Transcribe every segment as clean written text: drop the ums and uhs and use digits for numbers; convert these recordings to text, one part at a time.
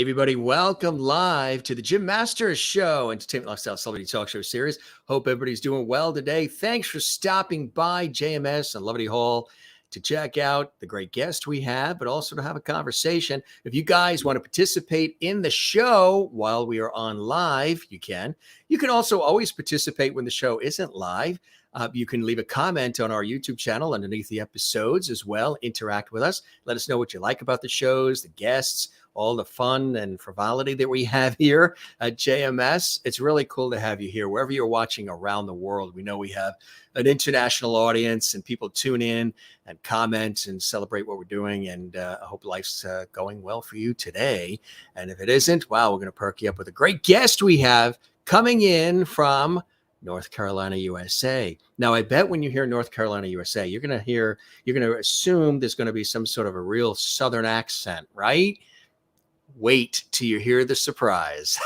Everybody, welcome live to the Jim Masters Show, Entertainment Lifestyle Celebrity Talk Show series. Hope everybody's doing well today. Thanks for stopping by JMS and Levity Hall to check out the great guest we have, but also to have a conversation. If you guys want to participate in the show while we are on live, you can. You can also always participate when the show isn't live. You can leave a comment on our YouTube channel underneath the episodes as well. Interact with us. Let us know what you like about the shows, the guests, all the fun and frivolity that we have here at JMS. It's really cool to have you here wherever you're watching around the world. We know we have an international audience and people tune in and comment and celebrate what we're doing. And I hope life's going well for you today. And if it isn't, wow, we're going to perk you up with a great guest we have coming in from North Carolina, USA. Now, I bet when you hear North Carolina, USA, you're going to assume there's going to be some sort of a real Southern accent, right? Wait till you hear the surprise.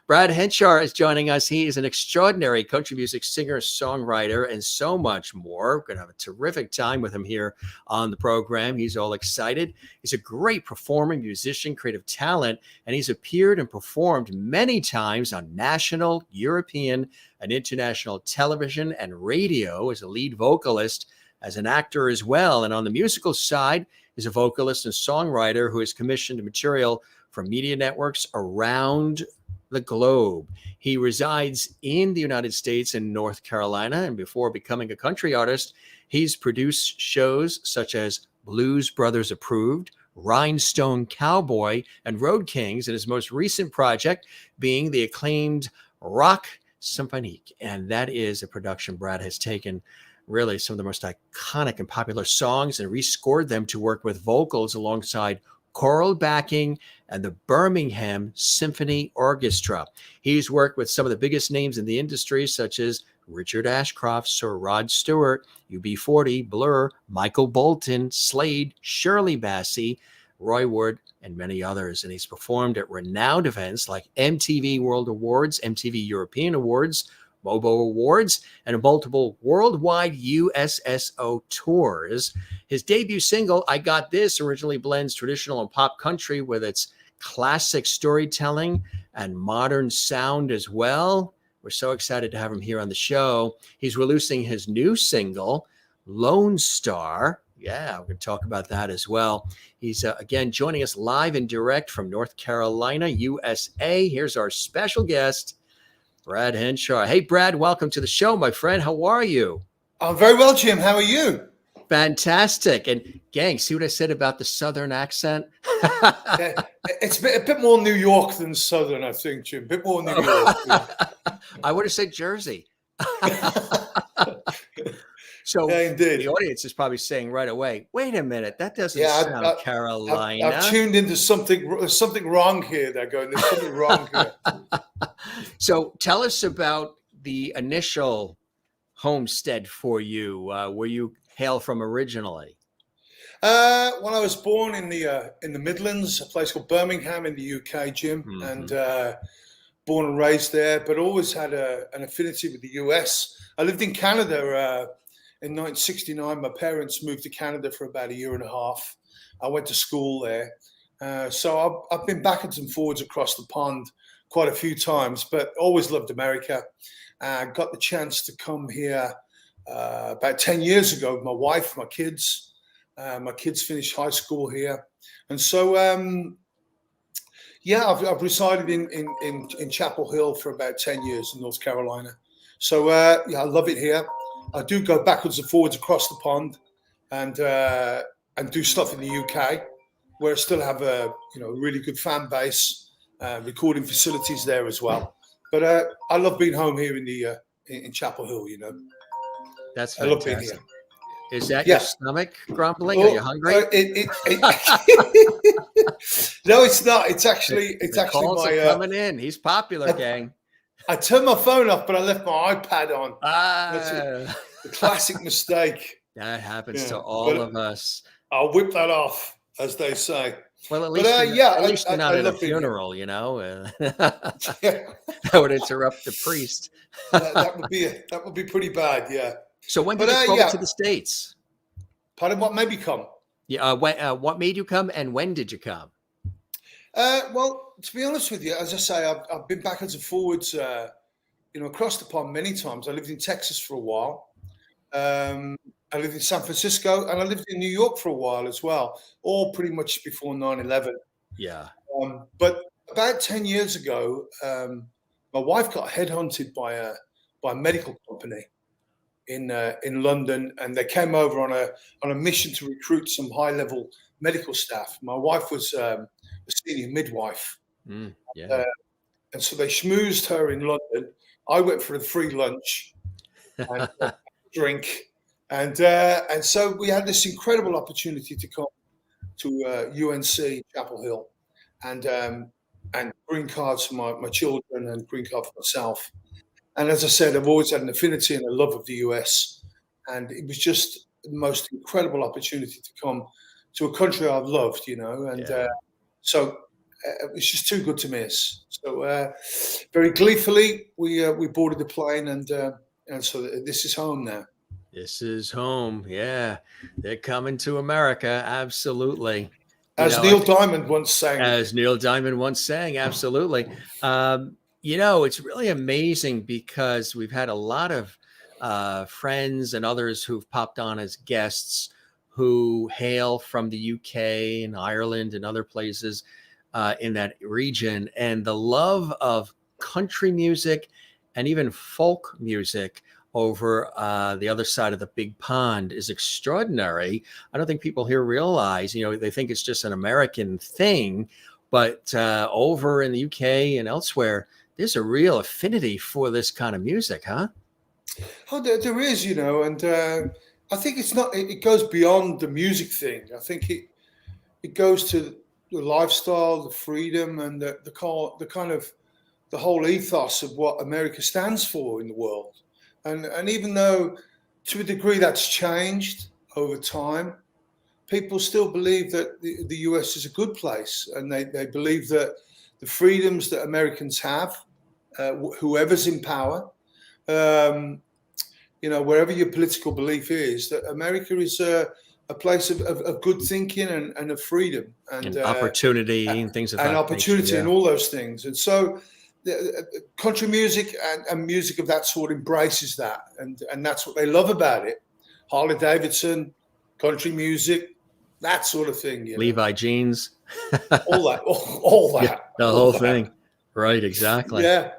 Brad Henshaw is joining us. He is an extraordinary country music singer, songwriter, and so much more. We're going to have a terrific time with him here on the program. He's all excited. He's a great performer, musician, creative talent, and he's appeared and performed many times on national, European, and international television and radio as a lead vocalist, as an actor as well. And on the musical side, is a vocalist and songwriter who has commissioned material for media networks around the globe. He resides in the United States and North Carolina, and before becoming a country artist, he's produced shows such as Blues Brothers Approved, Rhinestone Cowboy, and Road Kings, and his most recent project being the acclaimed Rock Symphony. And that is a production Brad has taken really some of the most iconic and popular songs and rescored them to work with vocals alongside choral backing and the Birmingham Symphony Orchestra. He's worked with some of the biggest names in the industry, such as Richard Ashcroft, Sir Rod Stewart, UB40, Blur, Michael Bolton, Slade, Shirley Bassey, Roy Wood, and many others. And he's performed at renowned events like MTV World Awards, MTV European Awards, MOBO Awards, and multiple worldwide USSO Tours. His debut single, I Got This, originally blends traditional and pop country with its classic storytelling and modern sound as well. We're so excited to have him here on the show. He's releasing his new single, Lone Star. Yeah, we're going to talk about that as well. He's, again, joining us live and direct from North Carolina, USA. Here's our special guest, Brad Henshaw. Hey, Brad, welcome to the show, my friend. How are you? I'm very well, Jim. How are you? Fantastic. And gang, see what I said about the Southern accent? It's a bit more New York than Southern, I think, Jim. A bit more New York. I would have said Jersey. So yeah, indeed. The audience is probably saying right away, wait a minute, that doesn't sound Carolina. I've tuned into something. There's something wrong here. They're going, there's something wrong here. So tell us about the initial homestead for you, where you hail from originally. Well, I was born in the Midlands, a place called Birmingham in the UK, Jim, and born and raised there, but always had an affinity with the US. I lived in Canada in 1969. My parents moved to Canada for about a year and a half. I went to school there. So I've been backwards and forwards across the pond quite a few times, but always loved America. Got the chance to come here about 10 years ago with my wife, my kids. My kids finished high school here. And so, I've resided in Chapel Hill for about 10 years in North Carolina. So, I love it here. I do go backwards and forwards across the pond and do stuff in the UK, where I still have a really good fan base, recording facilities there as well. But I love being home here in Chapel Hill. That's fantastic. I love being here. Is that your stomach grumbling? Are you hungry? No, it's not. It's actually calls my are coming in. He's popular, gang. I turned my phone off, but I left my iPad on. That's a classic mistake. That happens to all of us. I'll whip that off, as they say. Well, at least you're not at a funeral, That would interrupt the priest. that would be pretty bad, yeah. So when did you come to the States? Pardon, what made me come? Yeah, what made you come, and when did you come? Well, to be honest with you, as I say, I've been backwards and forwards, across the pond many times. I lived in Texas for a while. I lived in San Francisco, and I lived in New York for a while as well, all pretty much before 9/11. Yeah. But about 10 years ago, my wife got headhunted by a medical company in London, and they came over on a mission to recruit some high-level medical staff. My wife was a senior midwife, Yeah. and so they schmoozed her in London. I went for a free lunch and a drink, and so we had this incredible opportunity to come to UNC Chapel Hill, and green cards for my children and green card for myself. And as I said, I've always had an affinity and a love of the US, and it was just the most incredible opportunity to come to a country I've loved, and so it was just too good to miss. So very gleefully, we boarded the plane, and so this is home now. This is home. Yeah, they're coming to America. Absolutely. As Neil Diamond once sang. As Neil Diamond once sang, absolutely. It's really amazing because we've had a lot of friends and others who've popped on as guests who hail from the UK and Ireland and other places in that region. And the love of country music and even folk music over the other side of the big pond is extraordinary. I don't think people here realize, they think it's just an American thing, but over in the UK and elsewhere, there's a real affinity for this kind of music, huh? Oh, there is, and I think it goes beyond the music thing. I think it goes to the lifestyle, the freedom, and the kind of the whole ethos of what America stands for in the world. And even though, to a degree, that's changed over time, people still believe that the US is a good place, and they believe that the freedoms that Americans have, whoever's in power, wherever your political belief is, that America is a place of good thinking and of freedom and opportunity and things of that and opportunity nature, and all those things. And so country music and music of that sort embraces that, and that's what they love about it. Harley Davidson, country music, that sort of thing. Levi jeans, all that, yeah, the whole thing, right? Exactly. Yeah.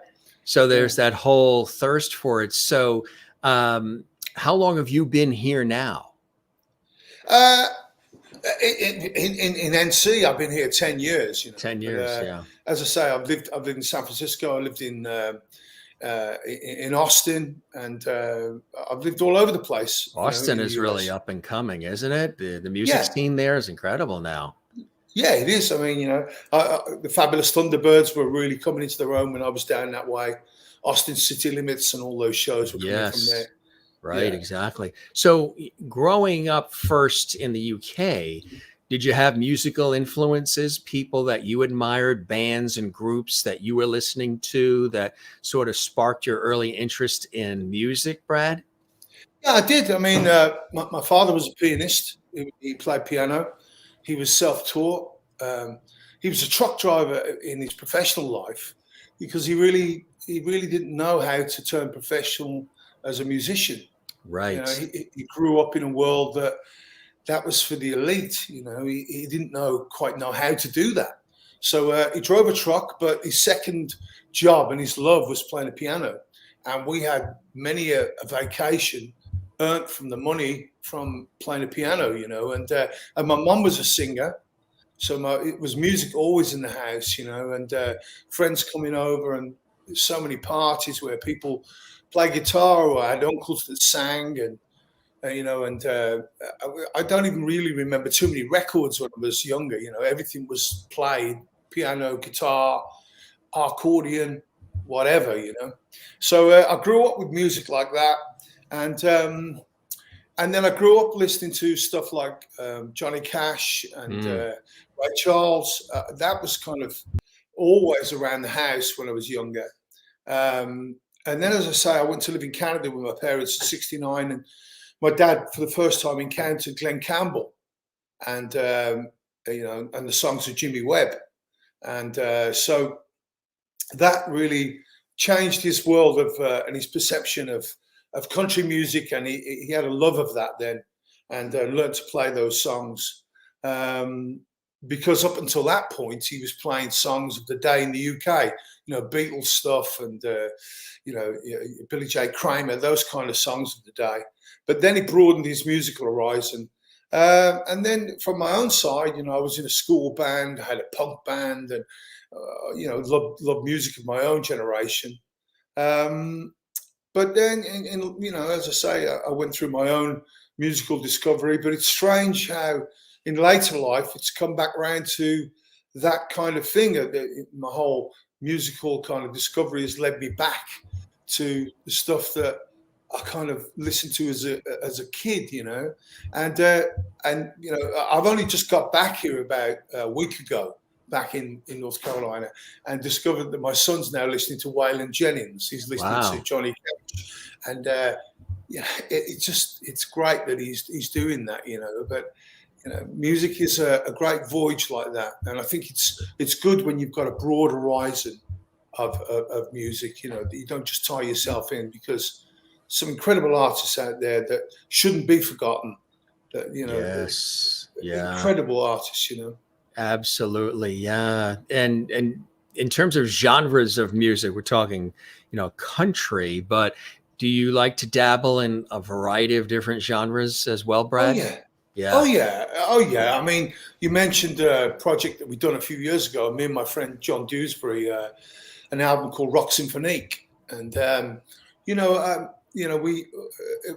So there's that whole thirst for it. So, how long have you been here now? In NC, I've been here 10 years. 10 years, yeah. As I say, I've lived in San Francisco. I lived in Austin, and I've lived all over the place. Austin is really up and coming, isn't it? The music scene there is incredible now. Yeah, it is. I mean, the Fabulous Thunderbirds were really coming into their own when I was down that way. Austin City Limits and all those shows were coming from there. Right, exactly. So growing up first in the UK, did you have musical influences, people that you admired, bands and groups that you were listening to that sort of sparked your early interest in music, Brad? Yeah, I did. I mean, my father was a pianist. He played piano. He was self-taught. He was a truck driver in his professional life because he really didn't know how to turn professional as a musician. Right. He grew up in a world that was for the elite. He didn't quite know how to do that. So he drove a truck, but his second job and his love was playing the piano. And we had many a vacation earned from the money from playing the piano, and my mum was a singer. So it was music always in the house, and friends coming over, and so many parties where people play guitar, or I had uncles that sang, and I don't even really remember too many records when I was younger. Everything was played: piano, guitar, accordion, whatever. So I grew up with music like that, and then I grew up listening to stuff like Johnny Cash and Ray Charles. That was kind of always around the house when I was younger. And then, as I say, I went to live in Canada with my parents at 69, and my dad, for the first time, encountered Glenn Campbell, and and the songs of Jimmy Webb, And so that really changed his world of and his perception of country music, and he had a love of that then, and learned to play those songs. Because up until that point, he was playing songs of the day in the UK, Beatles stuff and, Billy J. Kramer, those kind of songs of the day. But then he broadened his musical horizon. And then from my own side, I was in a school band, I had a punk band, and, loved music of my own generation. But then, as I say, I went through my own musical discovery, but it's strange how in later life, it's come back around to that kind of thing. My whole musical kind of discovery has led me back to the stuff that I kind of listened to as a kid, and I've only just got back here about a week ago, back in North Carolina, and discovered that my son's now listening to Waylon Jennings. He's listening to Johnny Cash, and it's great that he's doing that, but. Music is a great voyage like that, and I think it's good when you've got a broad horizon of music. That you don't just tie yourself in, because some incredible artists out there that shouldn't be forgotten. That yes, incredible artists. Absolutely, yeah. And in terms of genres of music, we're talking, country, but do you like to dabble in a variety of different genres as well, Brad? Oh, yeah. Yeah. Oh yeah. I mean, you mentioned a project that we'd done a few years ago. Me and my friend John Dewsbury, an album called Rock Symphonique, and it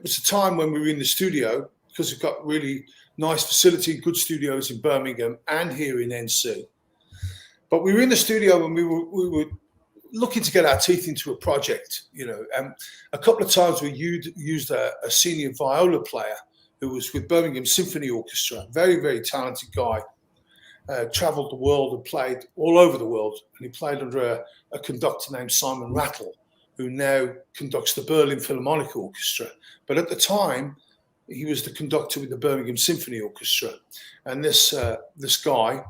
was a time when we were in the studio, because we've got really nice facility, good studios in Birmingham and here in NC. But we were in the studio and we were looking to get our teeth into a project, and a couple of times we used a senior viola player who was with Birmingham Symphony Orchestra, very, very talented guy, traveled the world and played all over the world. And he played under a conductor named Simon Rattle, who now conducts the Berlin Philharmonic Orchestra. But at the time, he was the conductor with the Birmingham Symphony Orchestra. And this guy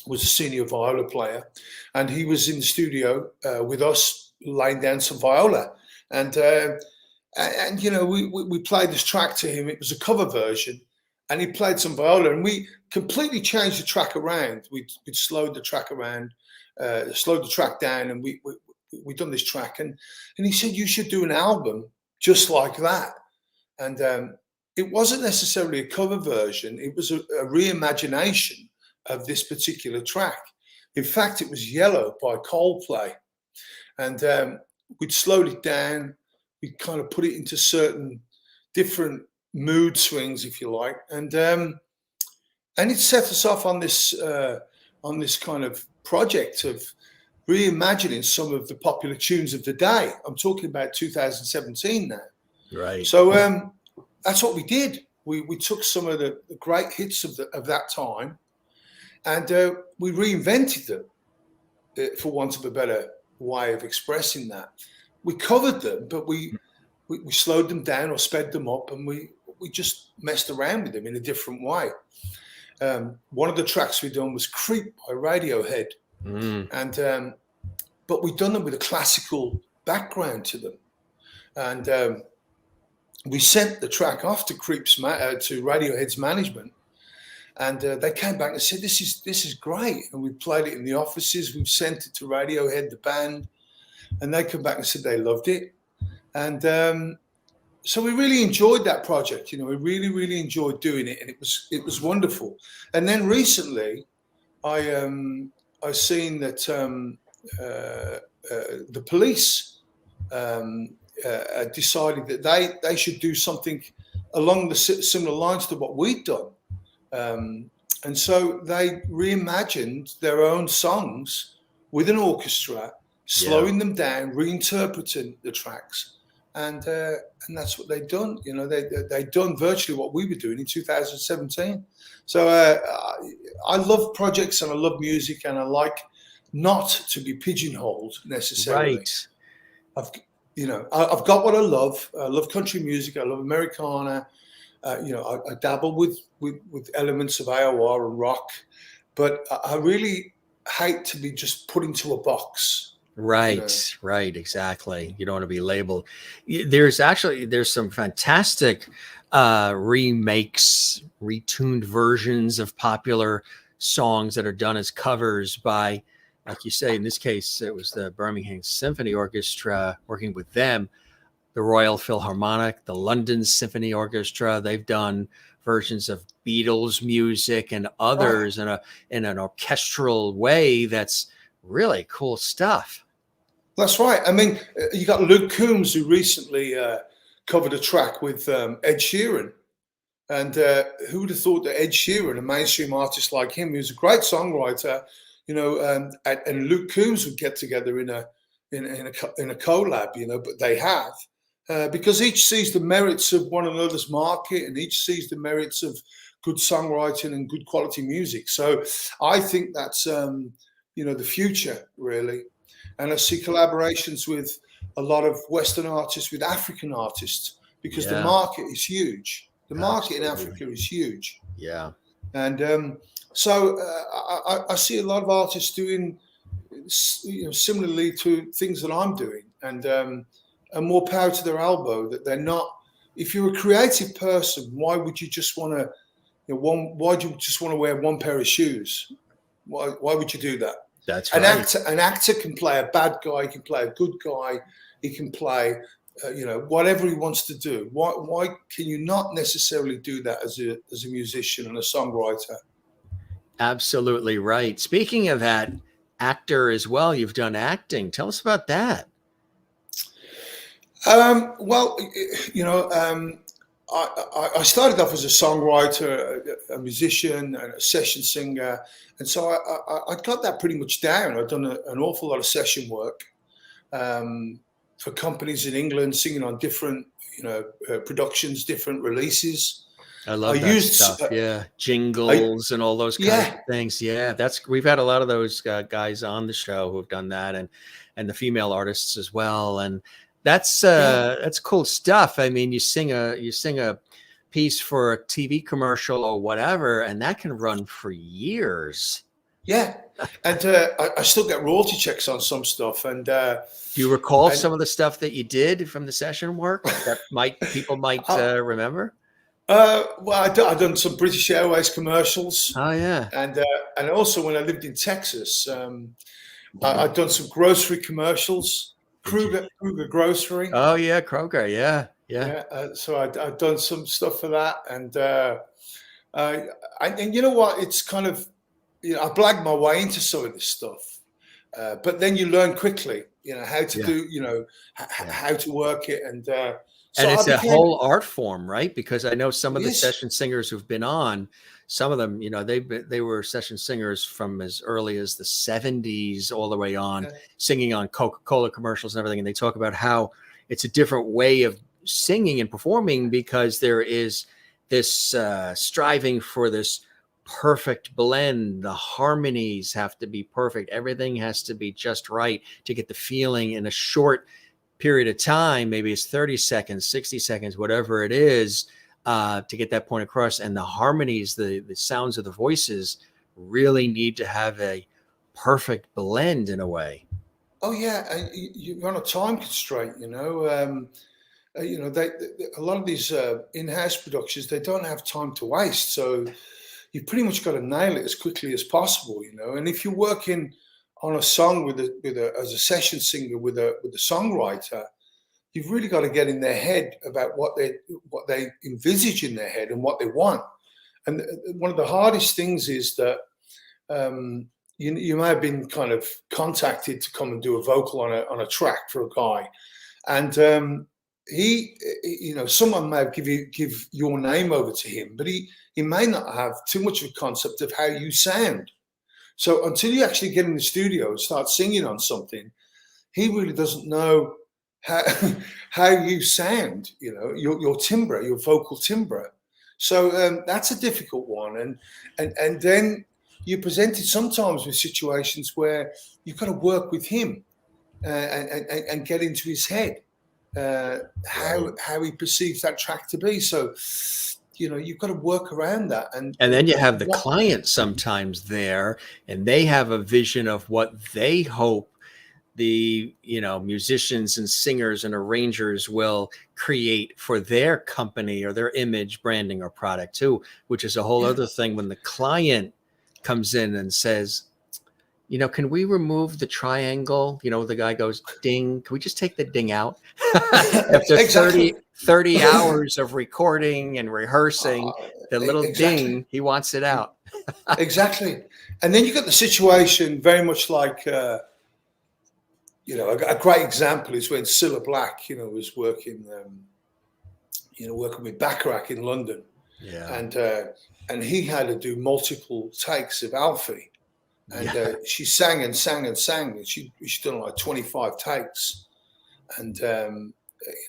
was a senior viola player, and he was in the studio with us, laying down some viola. And we played this track to him. It was a cover version, and he played some viola, and we completely changed the track around. We'd slowed the track down, and we done this track, and he said, you should do an album just like that. And it wasn't necessarily a cover version. It was a reimagination of this particular track. In fact, it was Yellow by Coldplay, and we'd slowed it down. We kind of put it into certain different mood swings, if you like, and it set us off on this kind of project of reimagining some of the popular tunes of the day. I'm talking about 2017 now. Right. So that's what we did. We took some of the great hits of that time, and we reinvented them, for want of a better way of expressing that. We covered them, but we slowed them down or sped them up, and we just messed around with them in a different way. One of the tracks we done was "Creep" by Radiohead, and but we done them with a classical background to them, and we sent the track off to to Radiohead's management, and they came back and said, "This is great," and we played it in the offices. We've sent it to Radiohead, the band. And they come back and said they loved it. And so we really enjoyed that project. We really, really enjoyed doing it. And it was wonderful. And then recently, I seen that the Police decided that they should do something along the similar lines to what we'd done. And so they reimagined their own songs with an orchestra, slowing them down, reinterpreting the tracks, and that's what they've done. They've done virtually what we were doing in 2017. So I love projects and I love music, and I like not to be pigeonholed necessarily. Right. I've got what I love. I love country music. I love Americana. I dabble with elements of AOR and rock, but I really hate to be just put into a box. Right, right, exactly. You don't want to be labeled. There's some fantastic remakes, retuned versions of popular songs that are done as covers by, like you say, in this case, it was the Birmingham Symphony Orchestra working with them, the Royal Philharmonic, the London Symphony Orchestra. They've done versions of Beatles music and others in an orchestral way. That's really cool stuff. That's right. I mean, you got Luke Coombs, who recently covered a track with Ed Sheeran. And who would have thought that Ed Sheeran, a mainstream artist like him, who's a great songwriter, and Luke Coombs would get together in a collab, but they have. Because each sees the merits of one another's market, and each sees the merits of good songwriting and good quality music. So I think that's, the future, really. And I see collaborations with a lot of Western artists, with African artists, because the market is huge. The market in Africa is huge. Yeah. And so I see a lot of artists doing, similarly to things that I'm doing. And more power to their elbow, that they're not, if you're a creative person, why would you just want to, why do you just want to wear one pair of shoes? Why would you do that? That's right. An actor can play a bad guy, he can play a good guy, he can play, whatever he wants to do. Why can you not necessarily do that as a musician and a songwriter? Absolutely right. Speaking of that, actor as well, you've done acting. Tell us about that. I started off as a songwriter, a musician, and a session singer, and so I got that pretty much down. I've done an awful lot of session work for companies in England, singing on different, productions, different releases. I love that stuff. Jingles and all those kinds of things. Yeah, we've had a lot of those guys on the show who have done that, and the female artists as well, and that's cool stuff. I mean, you sing a piece for a TV commercial or whatever, and that can run for years. Yeah, and I still get royalty checks on some stuff. And do you recall some of the stuff that you did from the session work that people might remember? Well, I've done some British Airways commercials. Oh yeah, and also when I lived in Texas, I've done some grocery commercials. Kruger Grocery. Oh yeah, Kroger. Yeah. So I've done some stuff for that, and you know what? It's kind of, I blagged my way into some of this stuff, but then you learn quickly, how to do, how to work it, and it's a whole art form, right? Because I know some of the session singers who've been on, some of them, they were session singers from as early as the 70s all the way on, singing on Coca-Cola commercials and everything. And they talk about how it's a different way of singing and performing because there is this striving for this perfect blend. The harmonies have to be perfect. Everything has to be just right to get the feeling in a short period of time. Maybe it's 30 seconds, 60 seconds, whatever it is, to get that point across. And the harmonies, the sounds of the voices really need to have a perfect blend in a way. Oh yeah, and you're on a time constraint. A lot of these in-house productions, they don't have time to waste. So you pretty much got to nail it as quickly as possible. And if you're working on a song as a session singer with a songwriter, you've really got to get in their head about what they envisage in their head and what they want. And one of the hardest things is that you may have been kind of contacted to come and do a vocal on a track for a guy, and someone may have give your name over to him, but he may not have too much of a concept of how you sound. So until you actually get in the studio and start singing on something, he really doesn't know how you sound, your timbre, your vocal timbre. So that's a difficult one. And then you're presented sometimes with situations where you've got to work with him and get into his head, how he perceives that track to be. So you've got to work around that. And then you have the client sometimes there, and they have a vision of what they hope the musicians and singers and arrangers will create for their company or their image, branding, or product too, which is a whole other thing when the client comes in and says, can we remove the triangle? The guy goes, ding, can we just take the ding out? After Exactly. 30 hours of recording and rehearsing, the little ding, he wants it out. Exactly. And then you got the situation very much like, a great example is when Cilla Black, was working, working with Bacharach in London. Yeah. And he had to do multiple takes of Alfie. And she sang and sang and sang. And she'd done like 25 takes. And,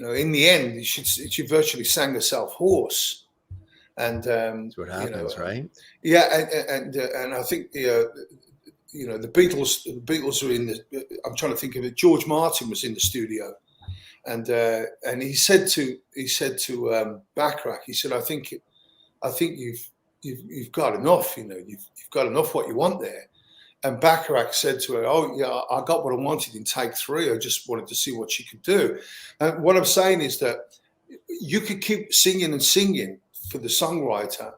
in the end, she virtually sang herself hoarse. And that's what happens, right? Yeah. And I think, the Beatles were in the, I'm trying to think of it. George Martin was in the studio. And he said to Bacharach, he said, I think you've got enough, you've got enough what you want there. And Bacharach said to her, oh, yeah, I got what I wanted in take 3. I just wanted to see what she could do. And what I'm saying is that you could keep singing and singing for the songwriter.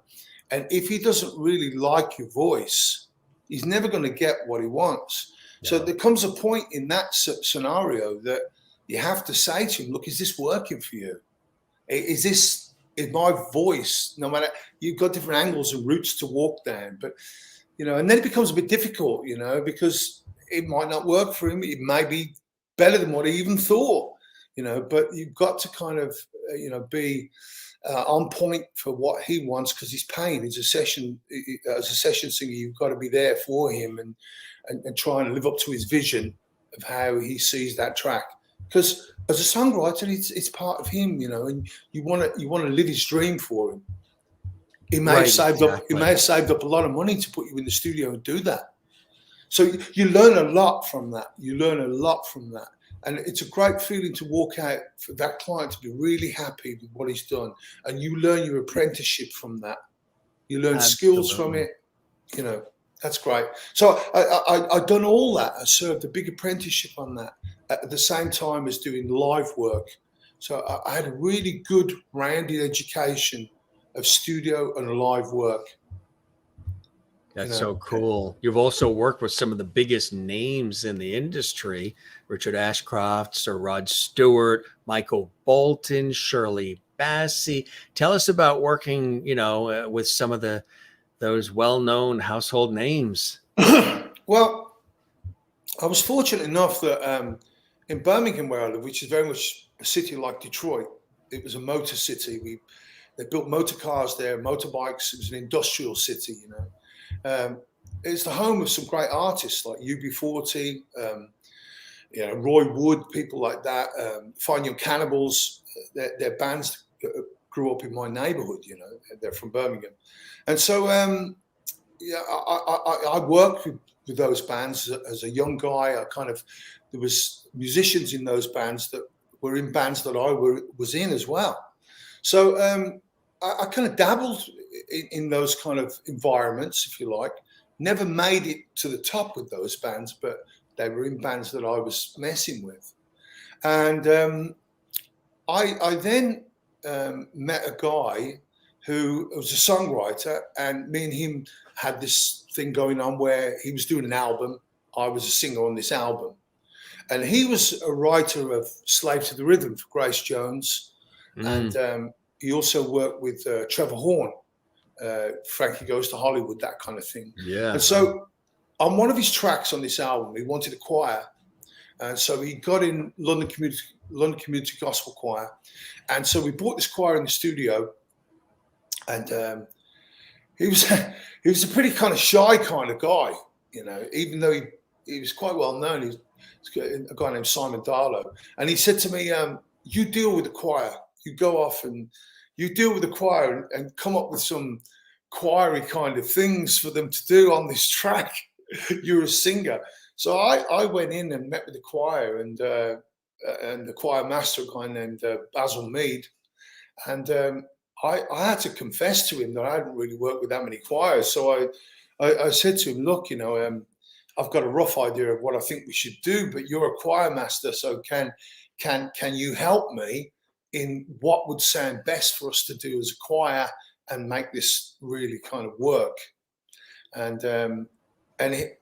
And if he doesn't really like your voice, he's never going to get what he wants. Yeah. So there comes a point in that scenario that you have to say to him, look, is this working for you? Is my voice, no matter, you've got different angles and routes to walk down, but and then it becomes a bit difficult, because it might not work for him. It may be better than what he even thought, but you've got to kind of, be on point for what he wants because he's paying. As a session singer, you've got to be there for him and try and live up to his vision of how he sees that track. Because as a songwriter, it's part of him, and you want to live his dream for him. He may have saved up. He may have saved up a lot of money to put you in the studio and do that. So you learn a lot from that. And it's a great feeling to walk out for that client to be really happy with what he's done, and you learn your apprenticeship from that. You learn skills from it. That's great. So I've done all that. I served a big apprenticeship on that at the same time as doing live work. So I had a really good rounded education of studio and live work. That's so cool. You've also worked with some of the biggest names in the industry, Richard Ashcroft, Sir Rod Stewart, Michael Bolton, Shirley Bassey. Tell us about working, with some of those well-known household names. Well, I was fortunate enough that in Birmingham, where I live, which is very much a city like Detroit, it was a motor city. They built motor cars there, motorbikes. It was an industrial city, It's the home of some great artists like UB40, Roy Wood, people like that. Fine Young Cannibals, they're bands that grew up in my neighborhood, they're from Birmingham. And so, I worked with those bands as a young guy. There was musicians in those bands that were in bands that I was in as well. So I kind of dabbled in those kind of environments, if you like. Never made it to the top with those bands, but they were in bands that I was messing with. And I then met a guy who was a songwriter, and me and him had this thing going on where he was doing an album. I was a singer on this album. And he was a writer of Slave to the Rhythm for Grace Jones. And he also worked with Trevor Horn, Frankie Goes to Hollywood, that kind of thing. Yeah. And so on one of his tracks on this album, he wanted a choir. And so he got in London Community Gospel Choir. And so we brought this choir in the studio. And he was a pretty kind of shy kind of guy, even though he was quite well known. He's a guy named Simon Darlow. And he said to me, you deal with the choir. You go off and you deal with the choir and come up with some choiry kind of things for them to do on this track. You're a singer. So I went in and met with the choir and the choir master, a guy named Basil Mead. And I had to confess to him that I hadn't really worked with that many choirs. So I said to him, look, I've got a rough idea of what I think we should do, but you're a choir master, so can you help me in what would sound best for us to do as a choir and make this really kind of work? And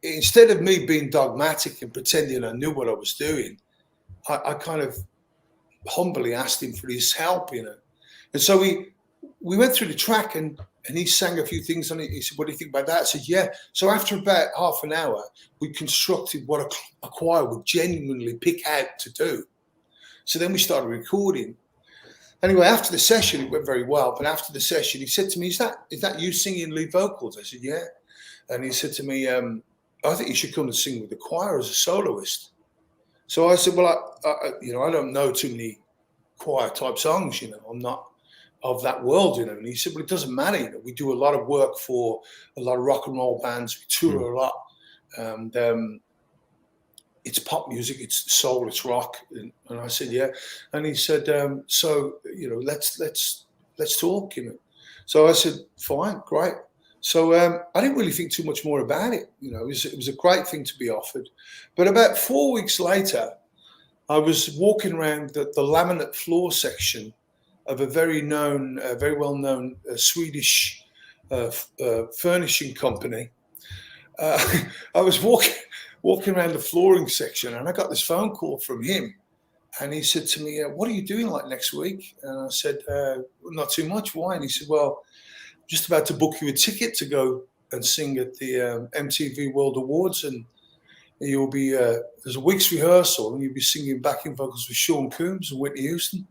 instead of me being dogmatic and pretending I knew what I was doing, I kind of humbly asked him for his help, And so we went through the track and he sang a few things on it. He said, what do you think about that? I said, yeah. So after about half an hour, we constructed what a choir would genuinely pick out to do. So then we started recording. Anyway, after the session, it went very well. But after the session, he said to me, is that you singing lead vocals? I said, yeah. And he said to me, I think you should come and sing with the choir as a soloist. So I said, well, I don't know too many choir type songs, I'm not of that world, And he said, well, it doesn't matter, We do a lot of work for a lot of rock and roll bands. We tour a lot. And it's pop music, it's soul, it's rock. And I said, yeah. And he said, so, let's talk, So I said, fine, great. So I didn't really think too much more about it. It was a great thing to be offered. But about 4 weeks later, I was walking around the laminate floor section of a very well-known Swedish furnishing company. I was walking around the flooring section, and I got this phone call from him. And he said to me, what are you doing like next week? And I said, not too much. Why? And he said, well, I'm just about to book you a ticket to go and sing at the MTV World Awards. And you'll be, there's a week's rehearsal, and you'll be singing backing vocals with Sean Coombs and Whitney Houston.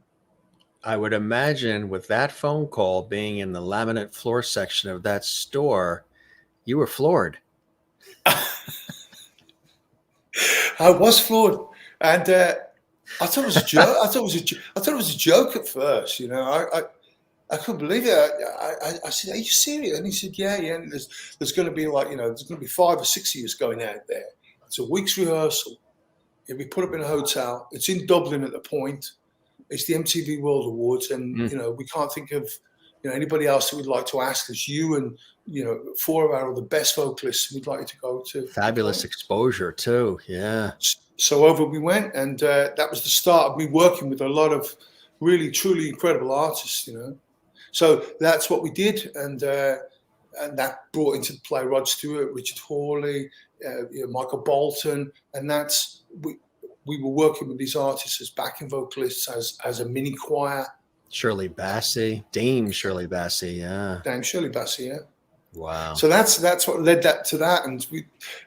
I would imagine with that phone call being in the laminate floor section of that store, you were floored. I was floored. And I thought it was a joke. I thought it was a joke at first, I couldn't believe it. I said, are you serious? And he said, yeah. And there's going to be there's going to be 5 or 6 of us going out there. It's a week's rehearsal. It'll be put up in a hotel. It's in Dublin at the point. It's the MTV World Awards. And, we can't think of, anybody else that we'd like to ask us. You and, 4 of our other best vocalists we'd like you to go to. Fabulous exposure too. Yeah. So over we went. And that was the start of me working with a lot of really, truly incredible artists, So that's what we did, and that brought into play Rod Stewart, Richard Hawley, Michael Bolton, and we were working with these artists as backing vocalists, as a mini choir. Shirley Bassey, Dame Shirley Bassey, yeah. Dame Shirley Bassey, yeah. Wow. So that's what led to that, and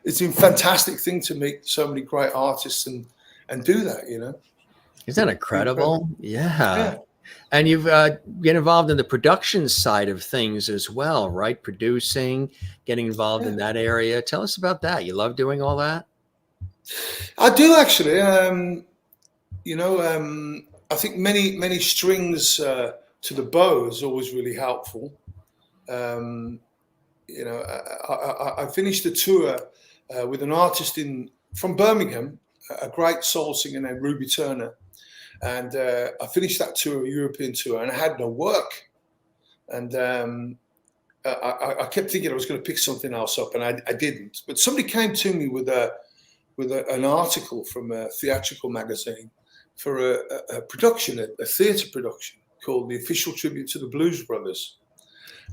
it's been a fantastic thing to meet so many great artists and do that, Isn't that incredible? Yeah. And you've been involved in the production side of things as well, right? Producing, getting involved in that area. Tell us about that. You love doing all that? I do, actually. I think many strings to the bow is always really helpful. I finished the tour with an artist from Birmingham, a great soul singer named Ruby Turner. And I finished that tour, a European tour, and I had no work. And I kept thinking I was going to pick something else up, and I didn't. But somebody came to me with an article from a theatrical magazine for a production, a theatre production called The Official Tribute to the Blues Brothers,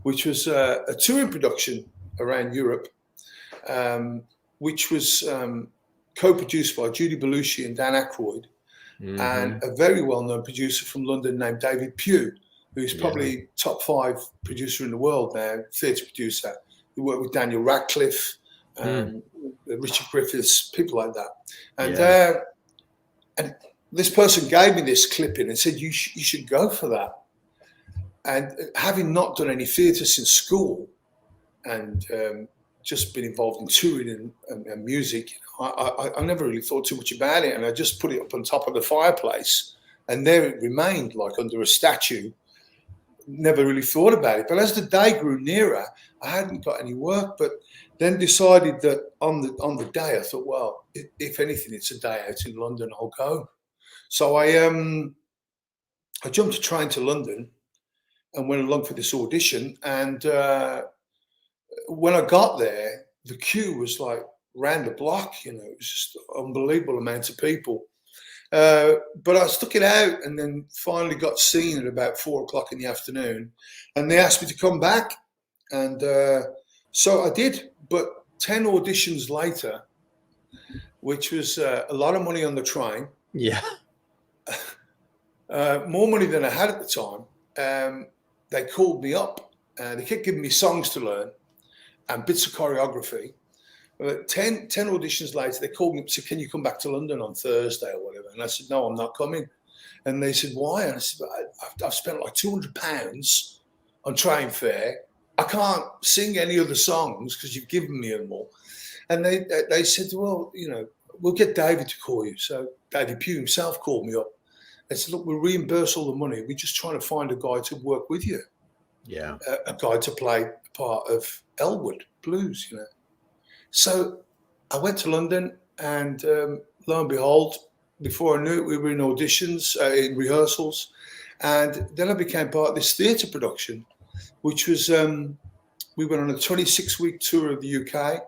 which was a touring production around Europe, which was co-produced by Judy Belushi and Dan Aykroyd. Mm-hmm. And a very well-known producer from London named David Pugh, who's probably top 5 producer in the world now, theatre producer. He worked with Daniel Radcliffe, Richard Griffiths, people like that. And this person gave me this clipping and said, you should go for that. And having not done any theatre since school and just been involved in touring and music, I never really thought too much about it. And I just put it up on top of the fireplace, and there it remained, like under a statue. Never really thought about it. But as the day grew nearer, I hadn't got any work, but then decided that on the day, I thought, well, if anything, it's a day out in London, I'll go. So I jumped a train to London, and went along for this audition. And when I got there, the queue was like round the block. You know, it was just an unbelievable amount of people. But I stuck it out, and then finally got seen at about 4 o'clock in the afternoon, and they asked me to come back, and so I did. But 10 auditions later, which was a lot of money on the train, more money than I had at the time, they called me up, and they kept giving me songs to learn and bits of choreography. 10 auditions later, they called me up and said, "Can you come back to London on Thursday or whatever?" And I said, "No, I'm not coming." And they said, "Why?" And I said, I've spent like £200 on train fare. I can't sing any other songs because you've given me them all. And they said, "Well, you know, we'll get David to call you." So David Pugh himself called me up. They said, "Look, we'll reimburse all the money. We're just trying to find a guy to work with you. Yeah. A guy to play part of Elwood Blues, you know." So I went to London, and lo and behold, before I knew it, we were in auditions, in rehearsals. And then I became part of this theatre production, which was, we went on a 26-week tour of the UK.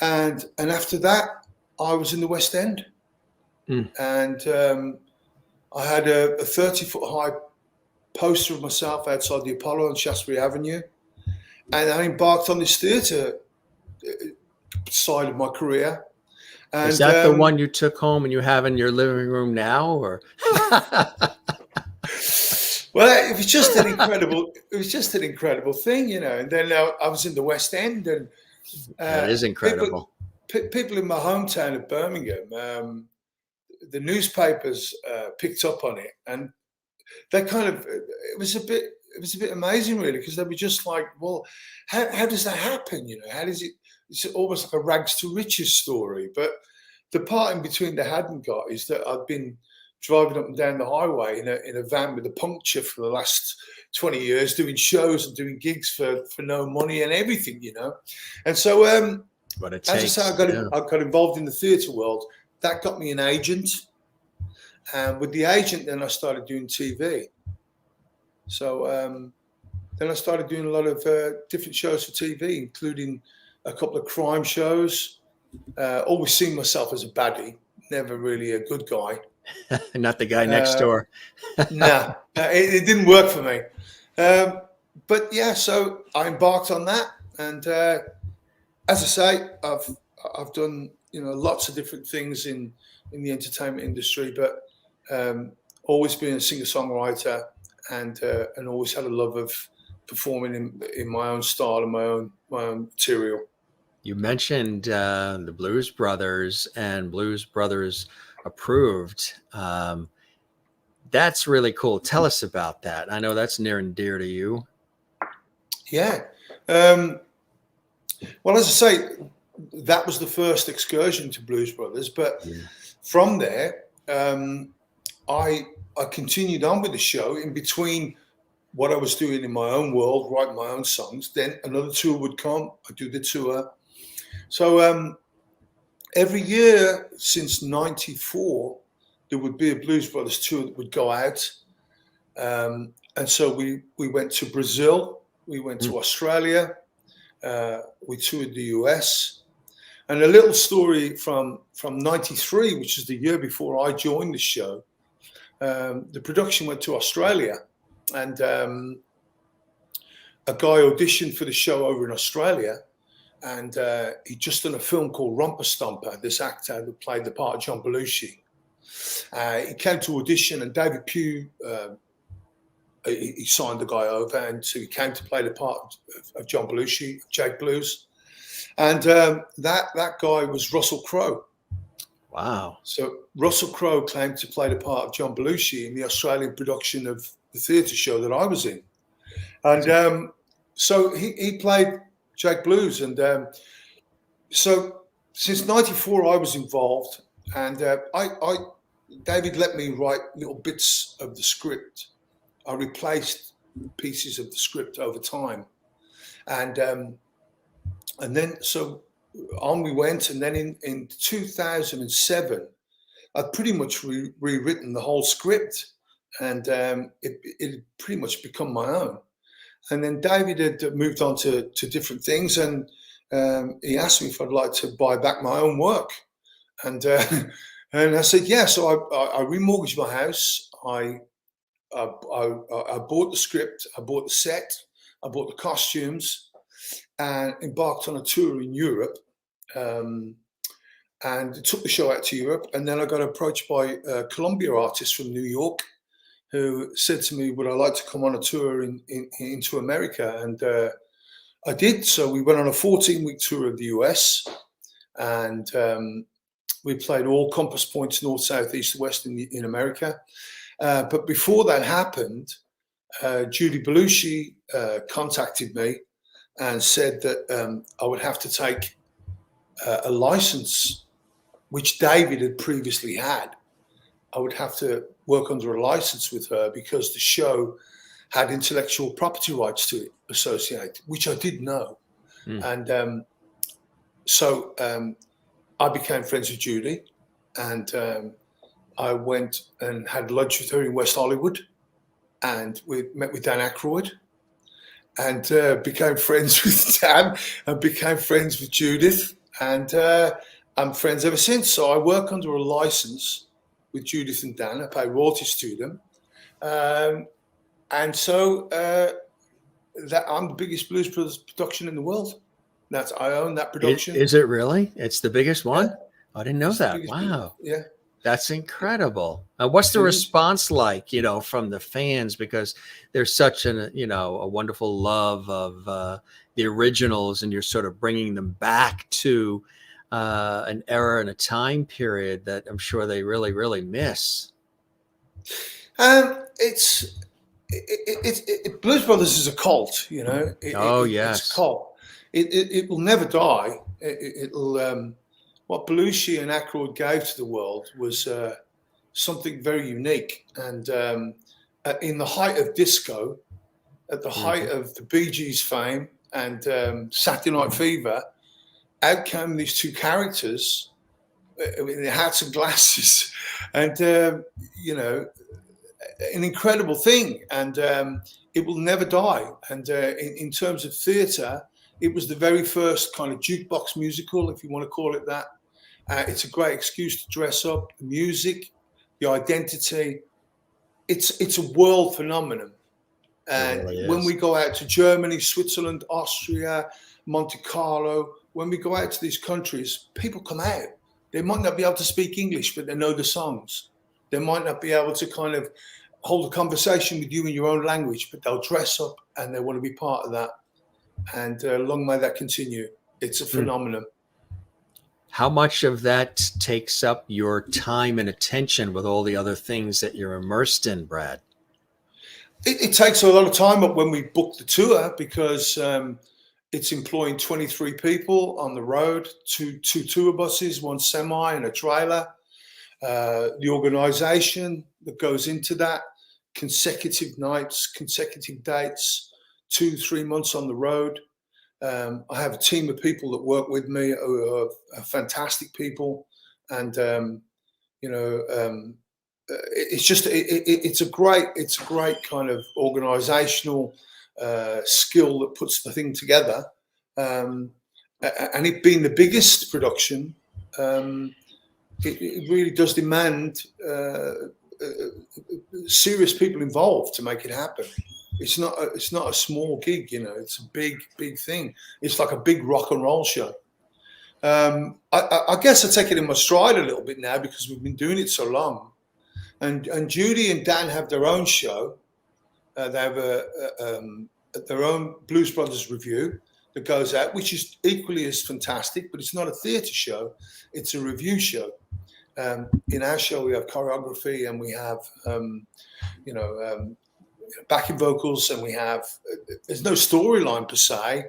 And after that, I was in the West End. And I had a 30-foot high poster of myself outside the Apollo on Shaftesbury Avenue. And I embarked on this theatre side of my career. And, is that the one you took home and you have in your living room now, or? Well, it was just an incredible thing, you know. And then I was in the West End, and that is incredible. People in my hometown of Birmingham, the newspapers picked up on it, and they kind of, it was a bit amazing, really, because they were just like, "Well, how does that happen? You know, how does it?" It's almost like a rags to riches story. But the part in between they hadn't got is that I'd been driving up and down the highway in a van with a puncture for the last 20 years, doing shows and doing gigs for no money and everything, you know. And so, as I say, I got involved in the theatre world. That got me an agent, and with the agent, then I started doing TV. So then I started doing a lot of different shows for TV, including a couple of crime shows. Always seen myself as a baddie, never really a good guy. Not the guy next door. Nah, it didn't work for me. But yeah, so I embarked on that, and as I say, I've done, you know, lots of different things in the entertainment industry, but always been a singer-songwriter, and always had a love of performing in my own style and my own material. You mentioned the Blues Brothers and Blues Brothers Approved. That's really cool. Tell us about that. I know that's near and dear to you. Yeah. Well, as I say, that was the first excursion to Blues Brothers. But from there, I continued on with the show. In between what I was doing in my own world, writing my own songs, then another tour would come. I'd do the tour. So every year since '94, there would be a Blues Brothers tour that would go out. And so we went to Brazil, we went to Australia, we toured the US. And a little story from '93, which is the year before I joined the show, the production went to Australia, and a guy auditioned for the show over in Australia, and he'd just done a film called Romper Stomper, this actor who played the part of John Belushi. He came to audition, and David Pugh, he signed the guy over, and so he came to play the part of John Belushi, Jake Blues. And that guy was Russell Crowe. Wow. So Russell Crowe came to play the part of John Belushi in the Australian production of the theatre show that I was in. And so he played Jake Blues. And so since '94, I was involved. And David let me write little bits of the script. I replaced pieces of the script over time. And then so on we went. And then in 2007, I'd pretty much rewritten the whole script and it had pretty much become my own. And then David had moved on to different things, and he asked me if I'd like to buy back my own work, and and I said yeah. So I remortgaged my house. I bought the script, I bought the set, I bought the costumes, and embarked on a tour in Europe. And took the show out to Europe. And then I got approached by a Columbia artist from New York who said to me, would I like to come on a tour into America? And I did. So we went on a 14-week tour of the US, and we played all compass points, north, south, east, west in America. But before that happened, Judy Belushi contacted me and said that I would have to take a license, which David had previously had. I would have to work under a license with her because the show had intellectual property rights to it associated, which I didn't know. And so I became friends with Judy, and I went and had lunch with her in West Hollywood, and we met with Dan Aykroyd, and became friends with Dan, and became friends with Judith, and I'm friends ever since. So I work under a license with Judith and Dan. I pay royalties to them, and so that I'm the biggest Blues Brothers production in the world. I own that production. Is it really? It's the biggest one? Yeah. I didn't know that. Wow. Yeah. That's incredible. What's the response like, from the fans? Because there's such a wonderful love of the originals, and you're sort of bringing them back to an era and a time period that I'm sure they really, really miss. It's Blues Brothers is a cult, yes. It's a cult. It will never die. It'll what Belushi and Aykroyd gave to the world was something very unique. And in the height of disco, at the height of the Bee Gees fame and Saturday Night Fever, out came these two characters with their hats and glasses, and an incredible thing. And it will never die. And in terms of theatre, it was the very first kind of jukebox musical, if you want to call it that. It's a great excuse to dress up. The music, the identity, it's a world phenomenon. And really when we go out to Germany, Switzerland, Austria, Monte Carlo, when we go out to these countries, people come out. They might not be able to speak English, but they know the songs. They might not be able to kind of hold a conversation with you in your own language, but they'll dress up and they want to be part of that. And long may that continue. It's a phenomenon. How much of that takes up your time and attention with all the other things that you're immersed in, Brad? It takes a lot of time up when we book the tour, because it's employing 23 people on the road, two tour buses, one semi and a trailer. The organisation that goes into that, consecutive nights, consecutive dates, 2-3 months on the road. I have a team of people that work with me who are fantastic people, and it's a great kind of organisational skill that puts the thing together. And it being the biggest production, it really does demand serious people involved to make it happen. It's not a small gig, it's a big thing. It's like a big rock and roll show. I guess I take it in my stride a little bit now because we've been doing it so long. And Judy and Dan have their own show. They have their own Blues Brothers review that goes out, which is equally as fantastic, but it's not a theatre show. It's a review show. In our show, we have choreography, and we have, backing vocals, and we have, there's no storyline per se,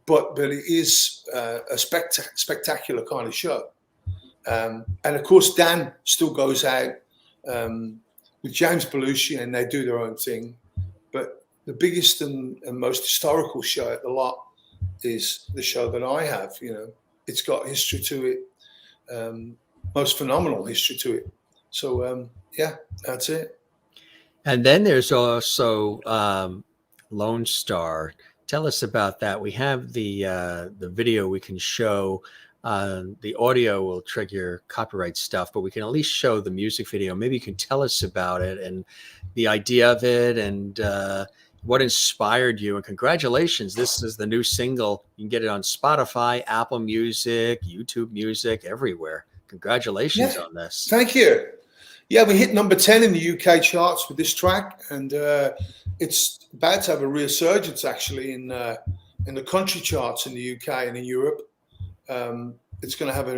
but it is a spectacular kind of show. And of course, Dan still goes out with James Belushi, and they do their own thing. But the biggest and most historical show at the lot is the show that I have. It's got history to it, most phenomenal history to it. So yeah, that's it. And then there's also Lone Star. Tell us about that. We have the video we can show. The audio will trigger copyright stuff, but we can at least show the music video. Maybe you can tell us about it and the idea of it and what inspired you. And congratulations, this is the new single. You can get it on Spotify, Apple Music, YouTube Music, everywhere. Congratulations on this. Thank you. Yeah, we hit number 10 in the UK charts with this track, and it's about to have a resurgence actually in the country charts in the UK and in Europe. It's going to have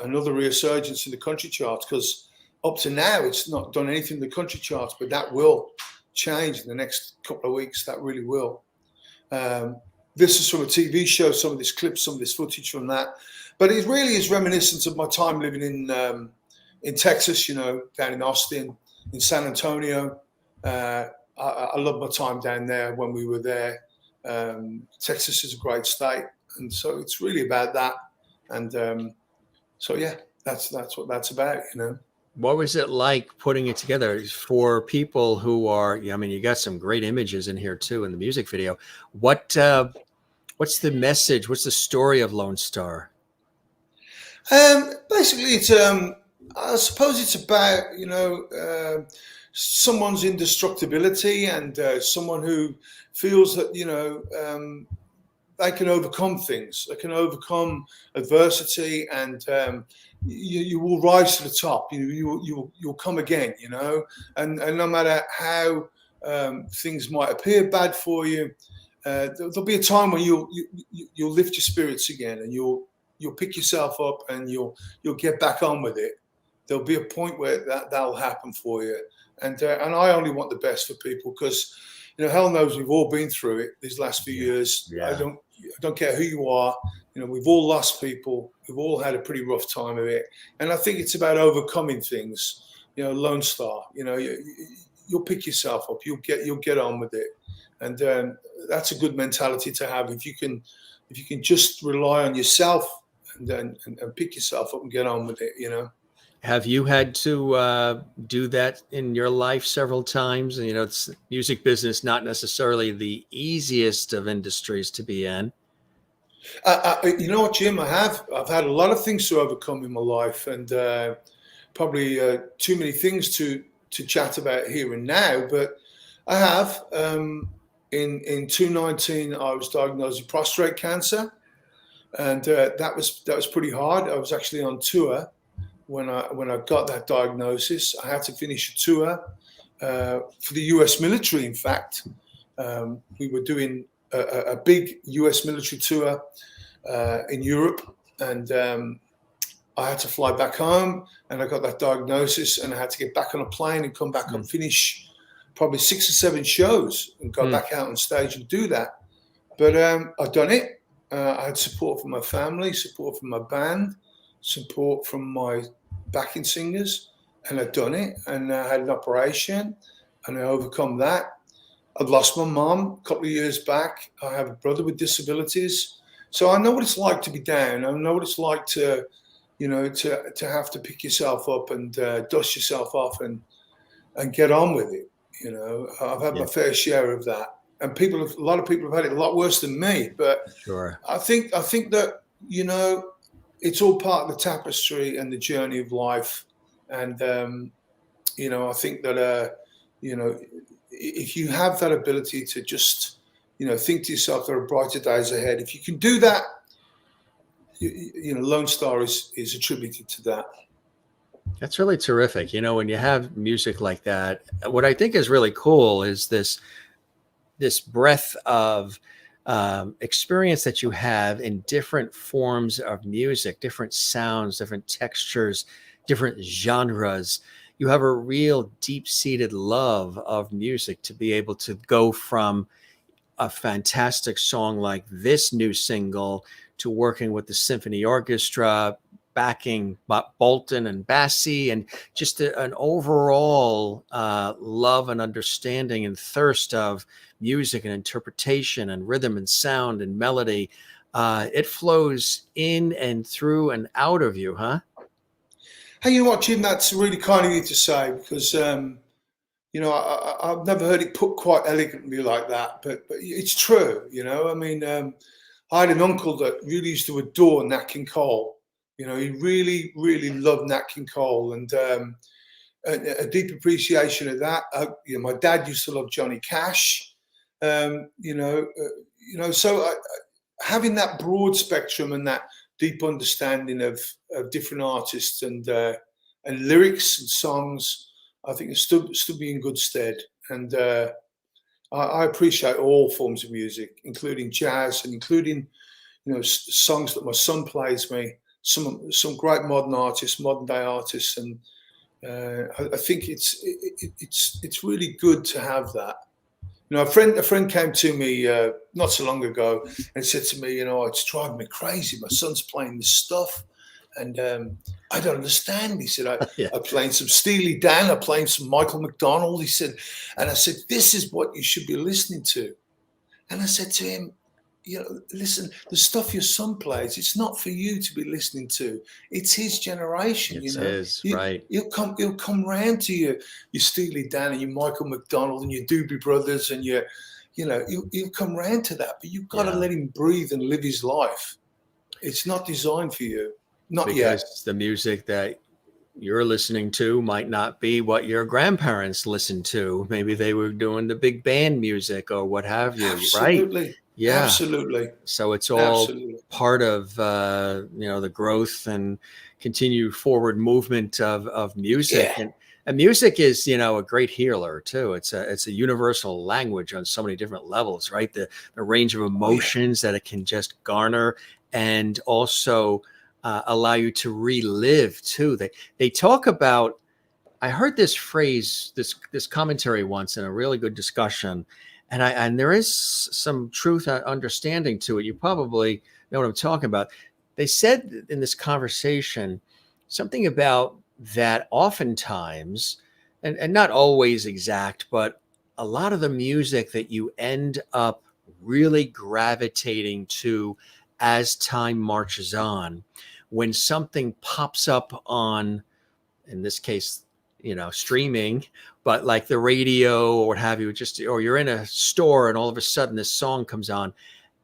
another resurgence in the country charts because up to now it's not done anything in the country charts, but that will change in the next couple of weeks. That really will. This is from a TV show, some of this clips, some of this footage from that, but it really is reminiscent of my time living in Texas, you know, down in Austin, in San Antonio. I love my time down there when we were there. Texas is a great state, and so it's really about that. And so yeah, that's what that's about, you know. What was it like putting it together for people who are? I mean, you got some great images in here too in the music video. What's the message? What's the story of Lone Star? Basically, it's I suppose it's about, you know, someone's indestructibility and someone who feels that, you know, they can overcome things. They can overcome adversity, and you will rise to the top. You'll come again, you know. And no matter how things might appear bad for you, there'll be a time when you'll lift your spirits again, and you'll pick yourself up, and you'll get back on with it. There'll be a point where that'll happen for you, and I only want the best for people because, you know, hell knows we've all been through it these last few years. Yeah. I don't care who you are. You know, we've all lost people. We've all had a pretty rough time of it, and I think it's about overcoming things. You know, Lone Star. You know, you'll pick yourself up. You'll get on with it, and that's a good mentality to have. If you can just rely on yourself and pick yourself up and get on with it. You know. Have you had to do that in your life several times? And, you know, it's music business, not necessarily the easiest of industries to be in. You know what, Jim? I've had a lot of things to overcome in my life, and probably too many things to chat about here and now. But I have. In 2019, I was diagnosed with prostate cancer, and that was pretty hard. I was actually on tour. When I got that diagnosis, I had to finish a tour for the US military. In fact, we were doing a big US military tour in Europe, and I had to fly back home, and I got that diagnosis, and I had to get back on a plane and come back and finish probably 6 or 7 shows and go back out on stage and do that. But I've done it. I had support from my family, support from my band, support from my backing singers, and I'd done it, and I had an operation, and I overcome that. I'd lost my mom a couple of years back. I have a brother with disabilities, so I know what it's like to be down. I know what it's like to, you know, to have to pick yourself up and dust yourself off and get on with it. You know, I've had my fair share of that, and a lot of people have had it a lot worse than me. But sure, I think that, you know, it's all part of the tapestry and the journey of life. And, you know, I think that, you know, if you have that ability to just, you know, think to yourself there are brighter days ahead, if you can do that, you know, Lone Star is attributed to that. That's really terrific. You know, when you have music like that, what I think is really cool is this breadth of experience that you have in different forms of music, different sounds, different textures, different genres. You have a real deep-seated love of music to be able to go from a fantastic song like this new single to working with the Symphony Orchestra, backing Bolton and Bassey, and just an overall love and understanding and thirst of music and interpretation and rhythm and sound and melody. It flows in and through and out of you, huh? Hey, you know what, Jim? That's really kind of you to say, because I've never heard it put quite elegantly like that, but it's true. I mean, I had an uncle that really used to adore Nat King Cole. He really, really loved Nat King Cole, and a deep appreciation of that. My dad used to love Johnny Cash. So having that broad spectrum and that deep understanding of different artists and lyrics and songs, I think it stood me in good stead. And I appreciate all forms of music, including jazz and including songs that my son plays me. Some great modern day artists, and I think it's really good to have that. A friend came to me not so long ago and said to me, it's driving me crazy. My son's playing this stuff, and I don't understand. He said, I'm playing some Steely Dan, I'm playing some Michael McDonald. He said, and I said, this is what you should be listening to. And I said to him, listen, the stuff your son plays, it's not for you to be listening to. It's his generation. It's his, right? He'll come round to your Steely Dan and your Michael McDonald and your Doobie Brothers and he'll come round to that. But you've got to let him breathe and live his life. It's not designed for you, not yet. Because the music that you're listening to might not be what your grandparents listened to. Maybe they were doing the big band music or what have you, Absolutely. right? Yeah, absolutely. So it's all part of the growth and continued forward movement of music, and music is a great healer too. It's a universal language on so many different levels, right? The range of emotions that it can just garner, and also allow you to relive too. They talk about. I heard this phrase, this commentary once in a really good discussion. And there is some truth understanding to it. You probably know what I'm talking about. They said in this conversation something about that oftentimes, and not always exact, but a lot of the music that you end up really gravitating to as time marches on, when something pops up on, in this case, streaming, but like the radio or what have you, or you're in a store and all of a sudden this song comes on,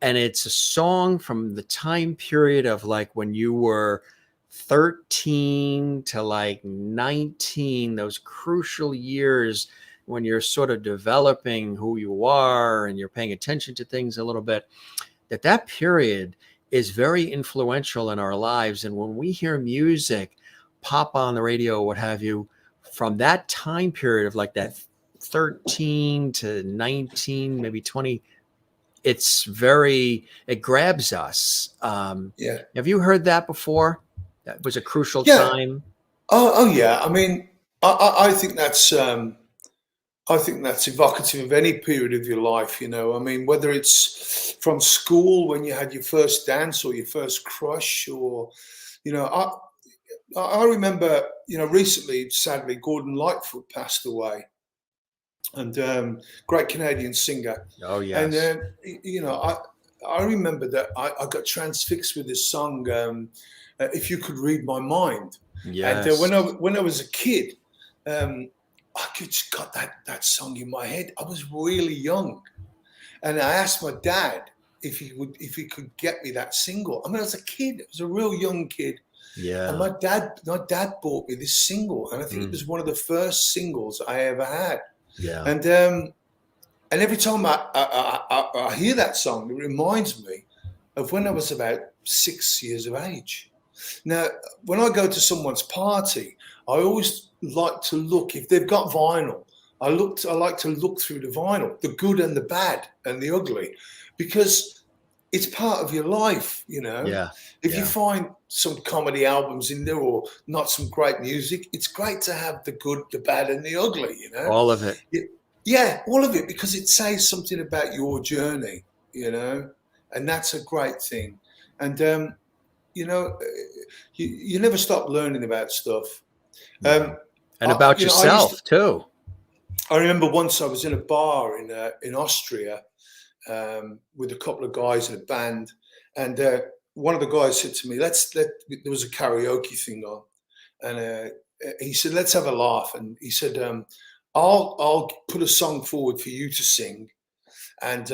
and it's a song from the time period of like when you were 13 to like 19, those crucial years when you're sort of developing who you are and you're paying attention to things a little bit, that period is very influential in our lives. And when we hear music pop on the radio or what have you, from that time period of like that 13 to 19, maybe 20, it grabs us. Have you heard that before? That was a crucial time. Oh yeah. I mean, I think that's evocative of any period of your life. I mean, whether it's from school when you had your first dance or your first crush, or I remember, recently, sadly, Gordon Lightfoot passed away, and great Canadian singer. Oh yes. And I remember that I got transfixed with this song, "If You Could Read My Mind." Yes. And when I was a kid, I just got that song in my head. I was really young, and I asked my dad if he could get me that single. I mean, I was a kid. I was a real young kid. Yeah. And my dad bought me this single, and I think it was one of the first singles I ever had. Yeah. And every time I hear that song, it reminds me of when I was about 6 years of age. Now, when I go to someone's party, I always like to look, if they've got vinyl, I like to look through the vinyl, the good and the bad and the ugly, because it's part of your life, Yeah. If you find some comedy albums in there or not some great music, it's great to have the good, the bad, and the ugly, All of it. Yeah, all of it, because it says something about your journey, and that's a great thing. And you never stop learning about stuff. And about yourself too. I remember once I was in a bar in Austria with a couple of guys in a band, and one of the guys said to me, there was a karaoke thing on, and he said, let's have a laugh. And he said, I'll put a song forward for you to sing, and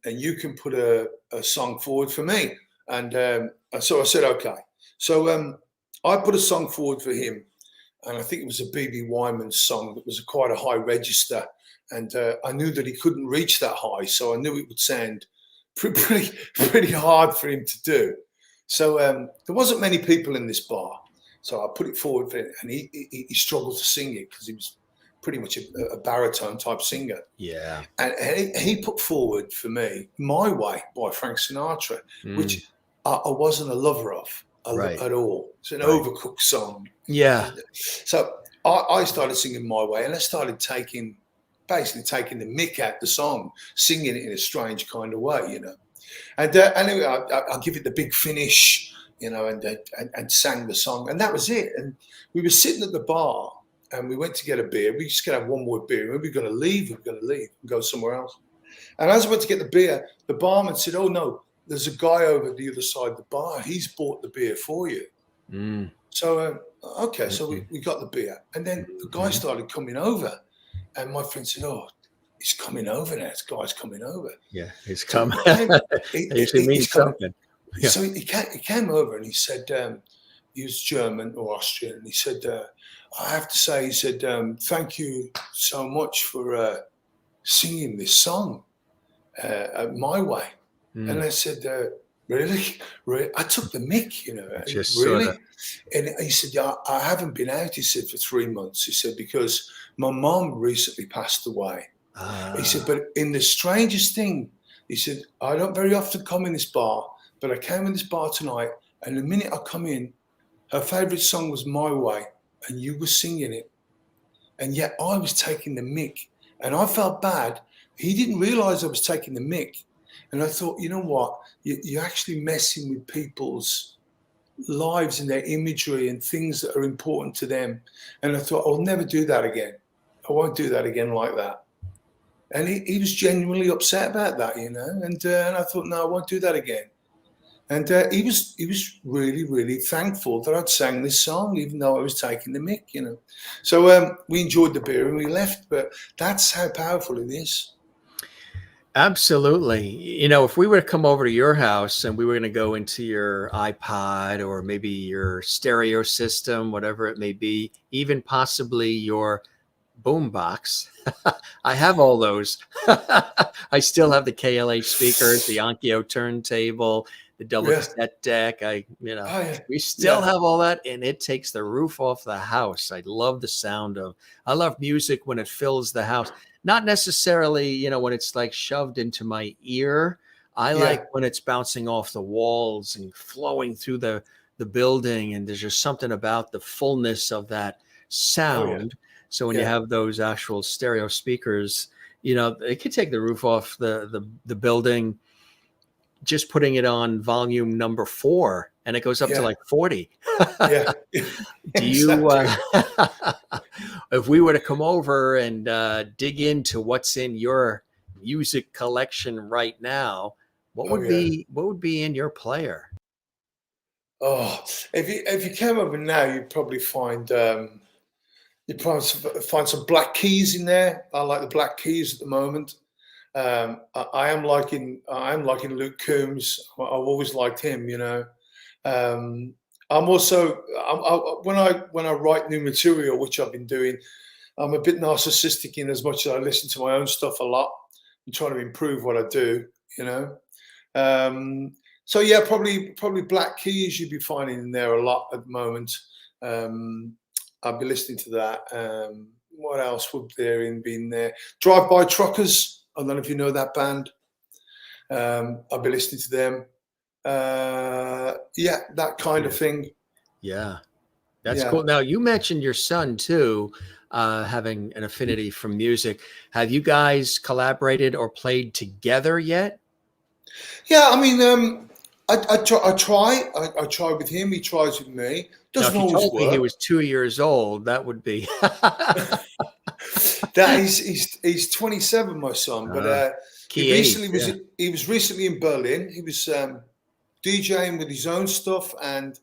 you can put a song forward for me. And so I said, okay. So I put a song forward for him, and I think it was a BB Wyman song that was quite a high register, and I knew that he couldn't reach that high, so I knew it would sound pretty hard for him to do. So there wasn't many people in this bar, so I put it forward for him, and he struggled to sing it because he was pretty much a baritone type singer. Yeah. And he put forward for me My Way by Frank Sinatra, which I wasn't a lover of at all. It's an overcooked song. Yeah. So I started singing My Way, and I started basically taking the mick out the song, singing it in a strange kind of way, you know. And anyway, I give it the big finish, you know, and sang the song, and that was it. And we were sitting at the bar, and we went to get a beer. We just gonna have one more beer. We were going to leave. We were going to leave and go somewhere else. And as I went to get the beer, the barman said, "Oh no, there's a guy over the other side of the bar. He's bought the beer for you." So okay, so we got the beer, and then the guy started coming over, and my friend said, "Oh, he's coming over now. This guy's coming over." Yeah, he's coming. It usually means something. Yeah. So he came over, and he said, he was German or Austrian, and he said, I have to say, he said, thank you so much for singing this song, My Way. And I said, really? I took the mick, you know. Just really? sorta. And he said, yeah, I haven't been out, he said, for 3 months. He said, because my mom recently passed away. He said, but in the strangest thing, he said, I don't very often come in this bar, but I came in this bar tonight, and the minute I come in, her favourite song was My Way, and you were singing it. And yet I was taking the mick, and I felt bad. He didn't realise I was taking the mick. And I thought, you know what? You're actually messing with people's lives and their imagery and things that are important to them. And I thought, I'll never do that again. I won't do that again like that. And he was genuinely upset about that, you know. And I thought, no, I won't do that again. And he was really, really thankful that I'd sang this song, even though I was taking the mick, you know. So we enjoyed the beer and we left, but that's how powerful it is. Absolutely. You know, if we were to come over to your house and we were going to go into your iPod or maybe your stereo system, whatever it may be, even possibly your boombox. I have all those. I still have the KLH speakers, the Onkyo turntable, the double cassette deck. We still have all that, and it takes the roof off the house. I love the sound of, I love music when it fills the house. Not necessarily, you know, when it's like shoved into my ear. I like when it's bouncing off the walls and flowing through the building, and there's just something about the fullness of that sound. So when you have those actual stereo speakers, you know, it could take the roof off the building, just putting it on volume number 4, and it goes up to like 40. Do you, if we were to come over and dig into what's in your music collection right now, what would be in your player? Oh, if you came over now, you'd probably find some Black Keys in there. I like the Black Keys at the moment. I am liking Luke Coombs. I've always liked him, you know. I'm also when I write new material, which I've been doing, I'm a bit narcissistic in as much as I listen to my own stuff a lot. I'm trying to improve what I do, you know. So yeah, probably Black Keys you'd be finding in there a lot at the moment. I'll be listening to that. What else would there be in there? Drive-By Truckers. I don't know if you know that band. I'll be listening to them. That kind of thing. Yeah, that's cool. Now, you mentioned your son too, having an affinity for music. Have you guys collaborated or played together yet? Yeah, I mean, I try with him. He tries with me. Doesn't now, if you always told work. me he was 2 years old, that would be. That he's 27, my son, but he was recently in Berlin. He was DJing with his own stuff and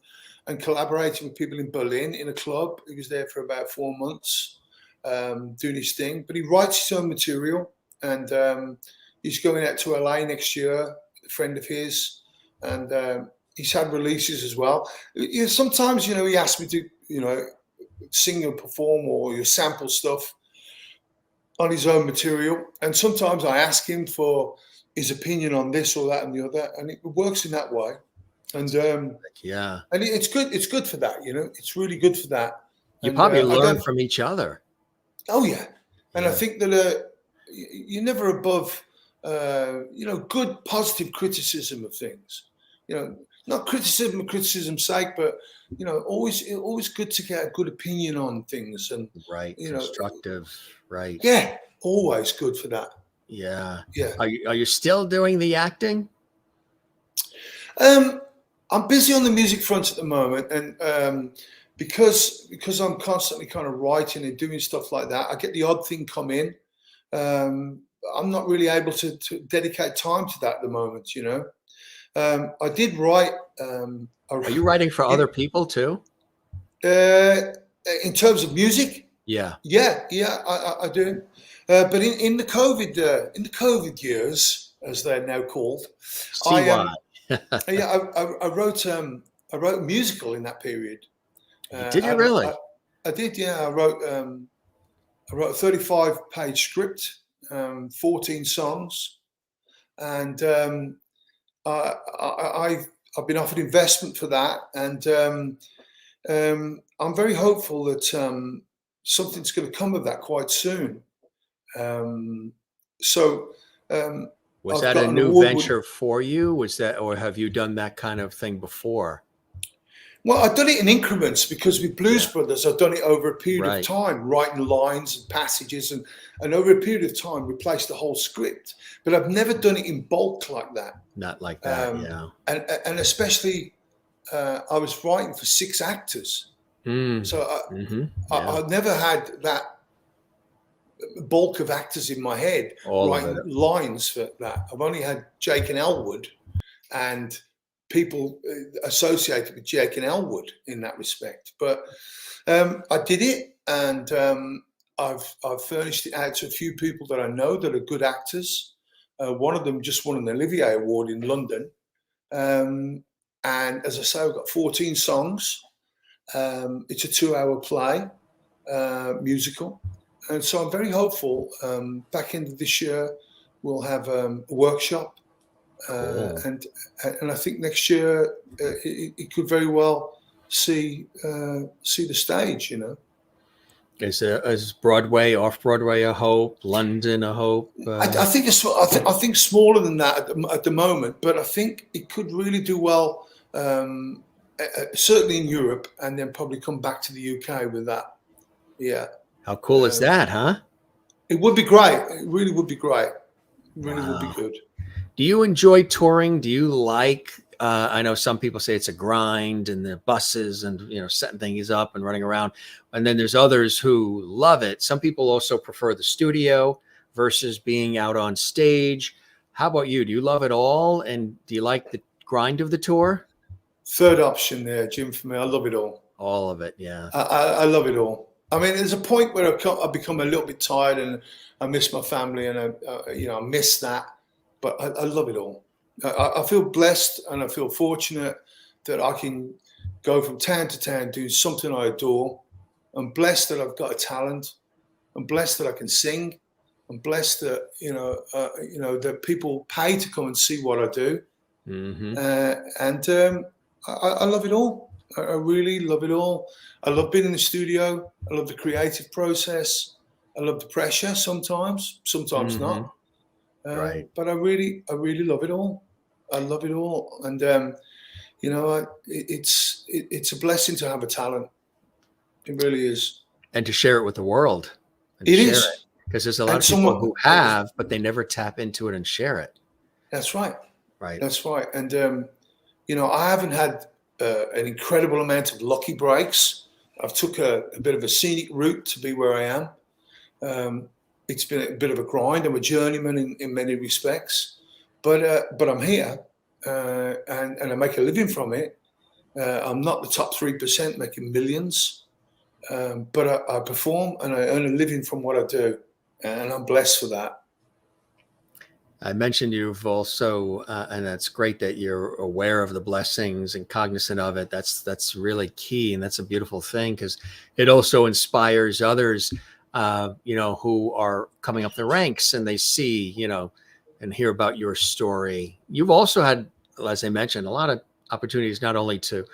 collaborating with people in Berlin in a club. He was there for about 4 months. doing his thing. But he writes his own material, and he's going out to LA next year, a friend of his, and he's had releases as well. Sometimes, he asks me to, sing or perform or sample stuff on his own material. And sometimes I ask him for his opinion on this or that and the other, and it works in that way. And and it's good. It's good for that, It's really good for that. You probably learn from each other. Oh yeah, and I think that you're never above, good positive criticism of things. Not criticism for criticism's sake, but always good to get a good opinion on things and constructive, right? Yeah, always good for that. Yeah. Yeah. Are you still doing the acting? I'm busy on the music front at the moment, and because I'm constantly kind of writing and doing stuff like that, I get the odd thing come in. I'm not really able to dedicate time to that at the moment. I did write. Are you writing for other people too? In terms of music? Yeah, I do. But in the COVID years, as they're now called, I wrote a musical in that period. Did you really? I did. Yeah, I wrote a 35-page script, 14 songs, and I've been offered investment for that, and I'm very hopeful that something's going to come of that quite soon. Was that a new venture for you? Or have you done that kind of thing before? Well, I've done it in increments because with Blues Brothers, I've done it over a period of time, writing lines and passages, and over a period of time, replaced the whole script. But I've never done it in bulk like that. Not like that, And especially, I was writing for 6 actors. So I've never had that bulk of actors in my head writing lines for that. I've only had Jake and Elwood and people associated with Jake and Elwood in that respect. But I did it, and I've furnished it out to a few people that I know that are good actors. One of them just won an Olivier Award in London. And as I say, I've got 14 songs. It's a 2-hour play, musical. And so I'm very hopeful. Back end of this year, we'll have a workshop. And I think next year it could very well see the stage. Is Broadway, off Broadway a hope? London a hope? I think smaller than that at the moment, but I think it could really do well. Certainly in Europe, and then probably come back to the UK with that. Yeah. How cool is that, huh? It would be great. It really would be great. It really would be good. Do you enjoy touring? Do you like, I know some people say it's a grind and the buses and, setting things up and running around. And then there's others who love it. Some people also prefer the studio versus being out on stage. How about you? Do you love it all? And do you like the grind of the tour? Third option there, Jim, for me. I love it all. All of it, yeah. I love it all. I mean, there's a point where I've become a little bit tired and I miss my family and I miss that. But I love it all. I feel blessed and I feel fortunate that I can go from town to town doing something I adore. I'm blessed that I've got a talent. I'm blessed that I can sing. I'm blessed that that people pay to come and see what I do. I love it all. I really love it all. I love being in the studio. I love the creative process. I love the pressure sometimes not. Right. But I really love it all. I love it all. And, it's a blessing to have a talent. It really is. And to share it with the world. It is. Because there's a lot of people who have, but they never tap into it and share it. That's right. Right. That's right. And, I haven't had an incredible amount of lucky breaks. I've took a bit of a scenic route to be where I am. It's been a bit of a grind. I'm a journeyman in many respects, but I'm here and I make a living from it. I'm not the top 3% making millions, but I perform and I earn a living from what I do, and I'm blessed for that. I mentioned you've also, and that's great that you're aware of the blessings and cognizant of it. That's really key, and that's a beautiful thing because it also inspires others, who are coming up the ranks and they see, and hear about your story. You've also had, as I mentioned, a lot of opportunities not only to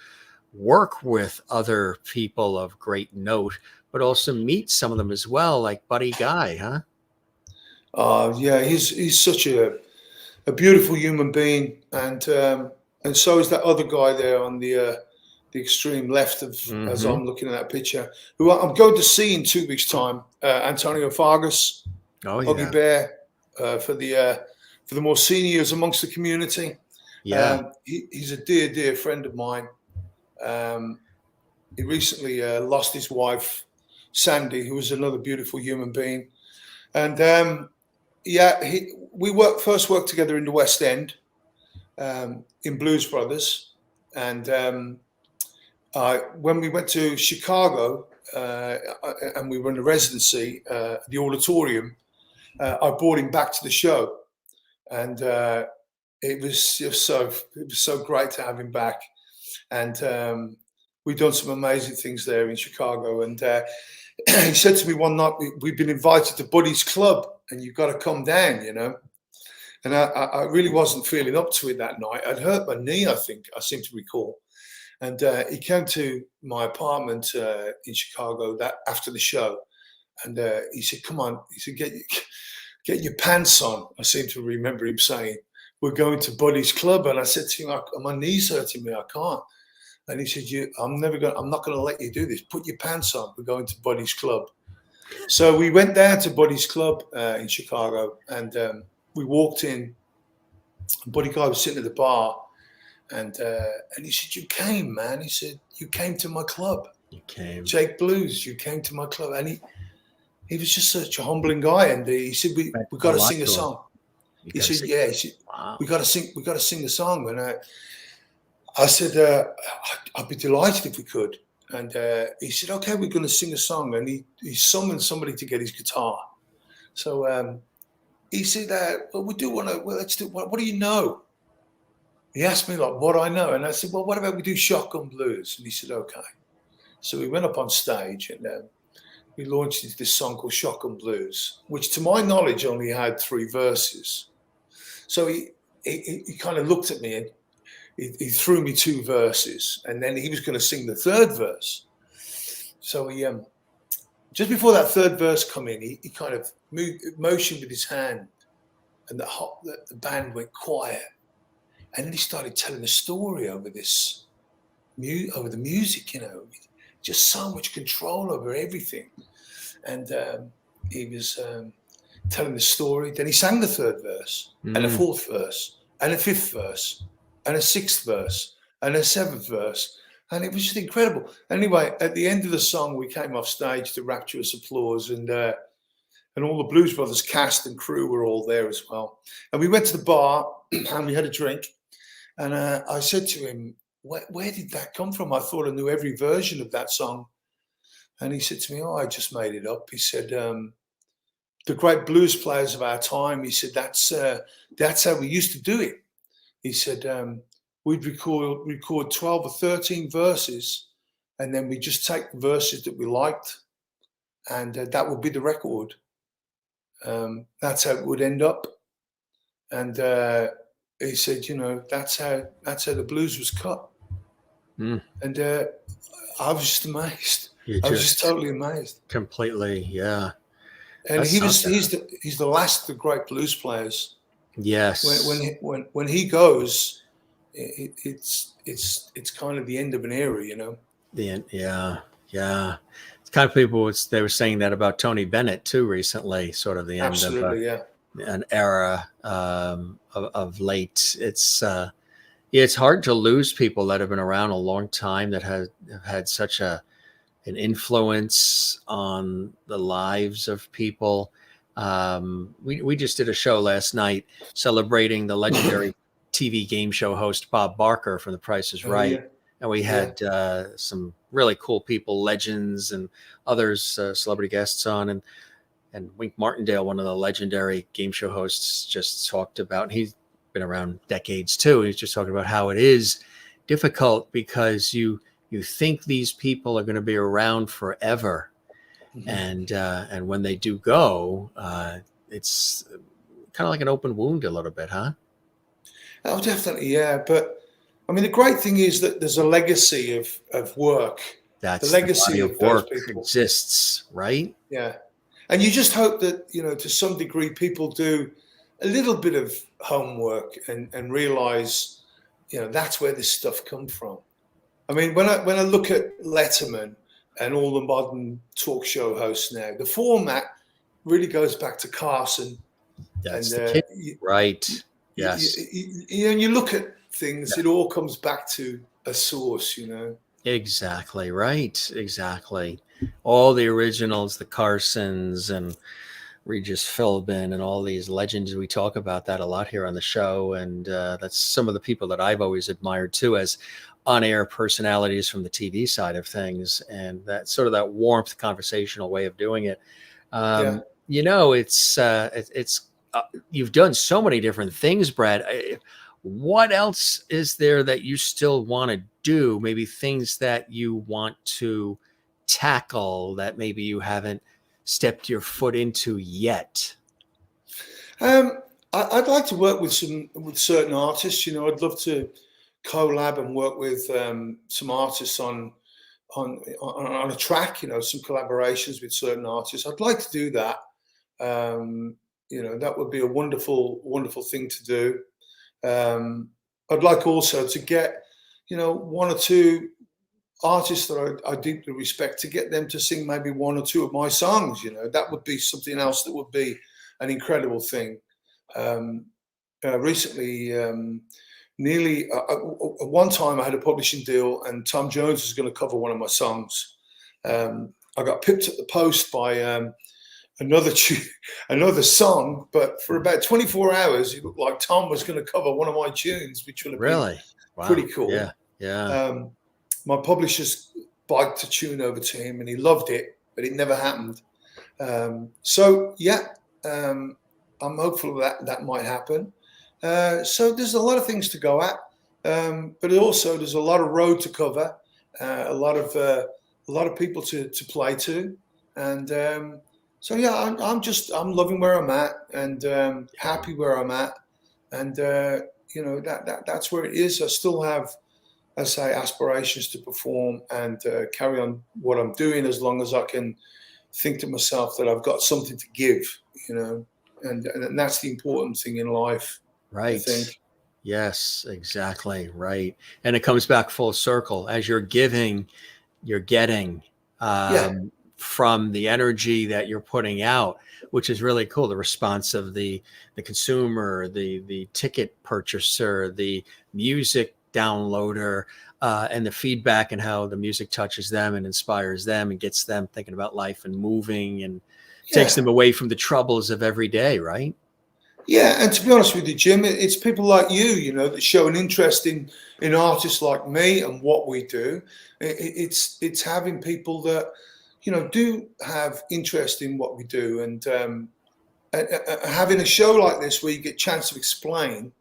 work with other people of great note, but also meet some of them as well, like Buddy Guy, huh? Yeah, he's such a beautiful human being, and so is that other guy there on the extreme left of, as I'm looking at that picture, who I'm going to see in 2 weeks' time, Antonio Fargas, Oh Bobby yeah, Bear, for the more seniors amongst the community. yeah. He's a dear friend of mine. He recently lost his wife, Sandy, who was another beautiful human being, and we first worked together in the West End, in Blues Brothers, and when we went to Chicago and we were in a residency, the auditorium, I brought him back to the show, and it was so great to have him back, and we've done some amazing things there in Chicago, and he said to me one night, we've been invited to Buddy's Club, and you've got to come down, And I really wasn't feeling up to it that night. I'd hurt my knee, I think, I seem to recall. And he came to my apartment in Chicago after the show, and he said, "Come on," he said, "Get your pants on." I seem to remember him saying, "We're going to Buddy's Club," and I said to him, "My knee's hurting me, I can't." And he said, I'm not going to let you do this. Put your pants on. We're going to Buddy's Club." So we went down to Buddy's Club in Chicago, and we walked in. Buddy Guy was sitting at the bar, and he said, "You came, man." He said, "You came to my club. You came. Jake Blues, you came to my club." And he was just such a humbling guy. And he said, we got to sing a song. He said, "Yeah." He said, "Wow. We got to sing a song." And I said, "I'd be delighted if we could." And he said, "Okay, we're going to sing a song." And he summoned somebody to get his guitar. So he said, "Well, we do want to. Well, let's do. What do you know?" He asked me like what I know, and I said, "Well, what about we do Shotgun Blues?" And he said, "Okay." So we went up on stage, and we launched into this song called Shotgun Blues, which, to my knowledge, only had 3 verses. So he kind of looked at me and he threw me 2 verses, and then he was going to sing the 3rd verse. So he just before that 3rd verse come in, he kind of motioned with his hand, and the band went quiet, and then he started telling a story over the music, just so much control over everything, and he was telling the story. Then he sang the 3rd verse, and the 4th verse, and the 5th verse, and a 6th verse, and a 7th verse, and it was just incredible. Anyway, at the end of the song, we came off stage to rapturous applause, and all the Blues Brothers cast and crew were all there as well. And we went to the bar and we had a drink, and I said to him, where did that come from? I thought I knew every version of that song. And he said to me, "Oh, I just made it up." He said, "The great blues players of our time," he said, that's how we used to do it. He said, "We'd record 12 or 13 verses, and then we just take the verses that we liked, and that would be the record. That's how it would end up." And he said, that's how the blues was cut. And I was just amazed. I was just totally amazed. Completely, yeah. And he's the last of the great blues players. Yes. When he goes, it's kind of the end of an era, The end, yeah. It's kind of people. They were saying that about Tony Bennett too recently. Sort of the end of an era of late. It's hard to lose people that have been around a long time that have had such an influence on the lives of people. We just did a show last night celebrating the legendary TV game show host Bob Barker from The Price is Right. and we had some really cool people, legends and others, celebrity guests on, and Wink Martindale, one of the legendary game show hosts, just talked about, and he's been around decades too. He's just talking about how it is difficult because you think these people are going to be around forever. And when they do go, it's kind of like an open wound a little bit, huh? Oh, definitely, yeah. But I mean, the great thing is that there's a legacy of work. That's the legacy the of work those people exists, right? Yeah, and you just hope that, you know, to some degree, people do a little bit of homework and realize, you know, that's where this stuff comes from. I mean, when I look at Letterman and all the modern talk show hosts now, the format really goes back to Carson. That's the kid, right? Yes. You look at things, it all comes back to a source, you know. Exactly right. Exactly. All the originals, the Carsons and Regis Philbin and all these legends. We talk about that a lot here on the show, and that's some of the people that I've always admired too, as on-air personalities from the TV side of things, and that sort of that warmth, conversational way of doing it. You know, it's you've done so many different things, Brad. What else is there that you still want to do? Maybe things that you want to tackle that maybe you haven't stepped your foot into yet? I'd like to work with certain artists. You know, I'd love to collab and work with some artists on a track. You know, some collaborations with certain artists. I'd like to do that. You know, that would be a wonderful thing to do. I'd like also to get, you know, one or two artists that I deeply respect, to get them to sing maybe one or two of my songs. You know, that would be something else that would be an incredible thing. Recently, nearly one time I had a publishing deal, and Tom Jones was going to cover one of my songs. I got pipped at the post by another song, but for about 24 hours, it looked like Tom was going to cover one of my tunes, which would have been pretty cool. Yeah. My publishers biked a tune over to him, and he loved it, but it never happened. So I'm hopeful that might happen. So there's a lot of things to go at, but also there's a lot of road to cover, a lot of people to play to, and so yeah, I'm loving where I'm at, and happy where I'm at, and you know, that's where it is. I still have, I say, aspirations to perform and carry on what I'm doing, as long as I can think to myself that I've got something to give, you know, and that's the important thing in life, right? I think. Yes, exactly right. And it comes back full circle. As you're giving, you're getting from the energy that you're putting out, which is really cool. The response of the consumer, the ticket purchaser, the music downloader, and the feedback, and how the music touches them and inspires them and gets them thinking about life and moving, and takes them away from the troubles of every day, right? Yeah, and to be honest with you, Jim, it's people like you know, that show an interest in artists like me and what we do. It's having people that, you know, do have interest in what we do, and having a show like this where you get a chance to explain.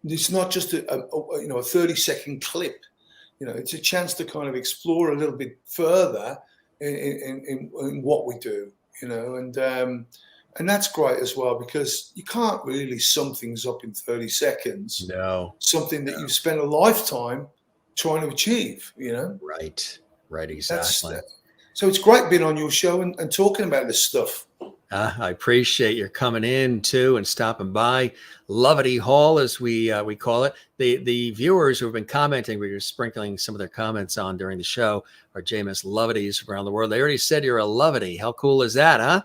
It's not just a 30-second clip. You know, it's a chance to kind of explore a little bit further in what we do. You know, and that's great as well, because you can't really sum things up in 30 seconds. No. Something that you've spent a lifetime trying to achieve, you know? Right, exactly. So it's great being on your show and talking about this stuff. I appreciate your coming in too and stopping by. Lovety Hall, as we call it. The viewers who have been commenting, we were sprinkling some of their comments on during the show, are JMS Loveties around the world. They already said you're a Lovety. How cool is that, huh?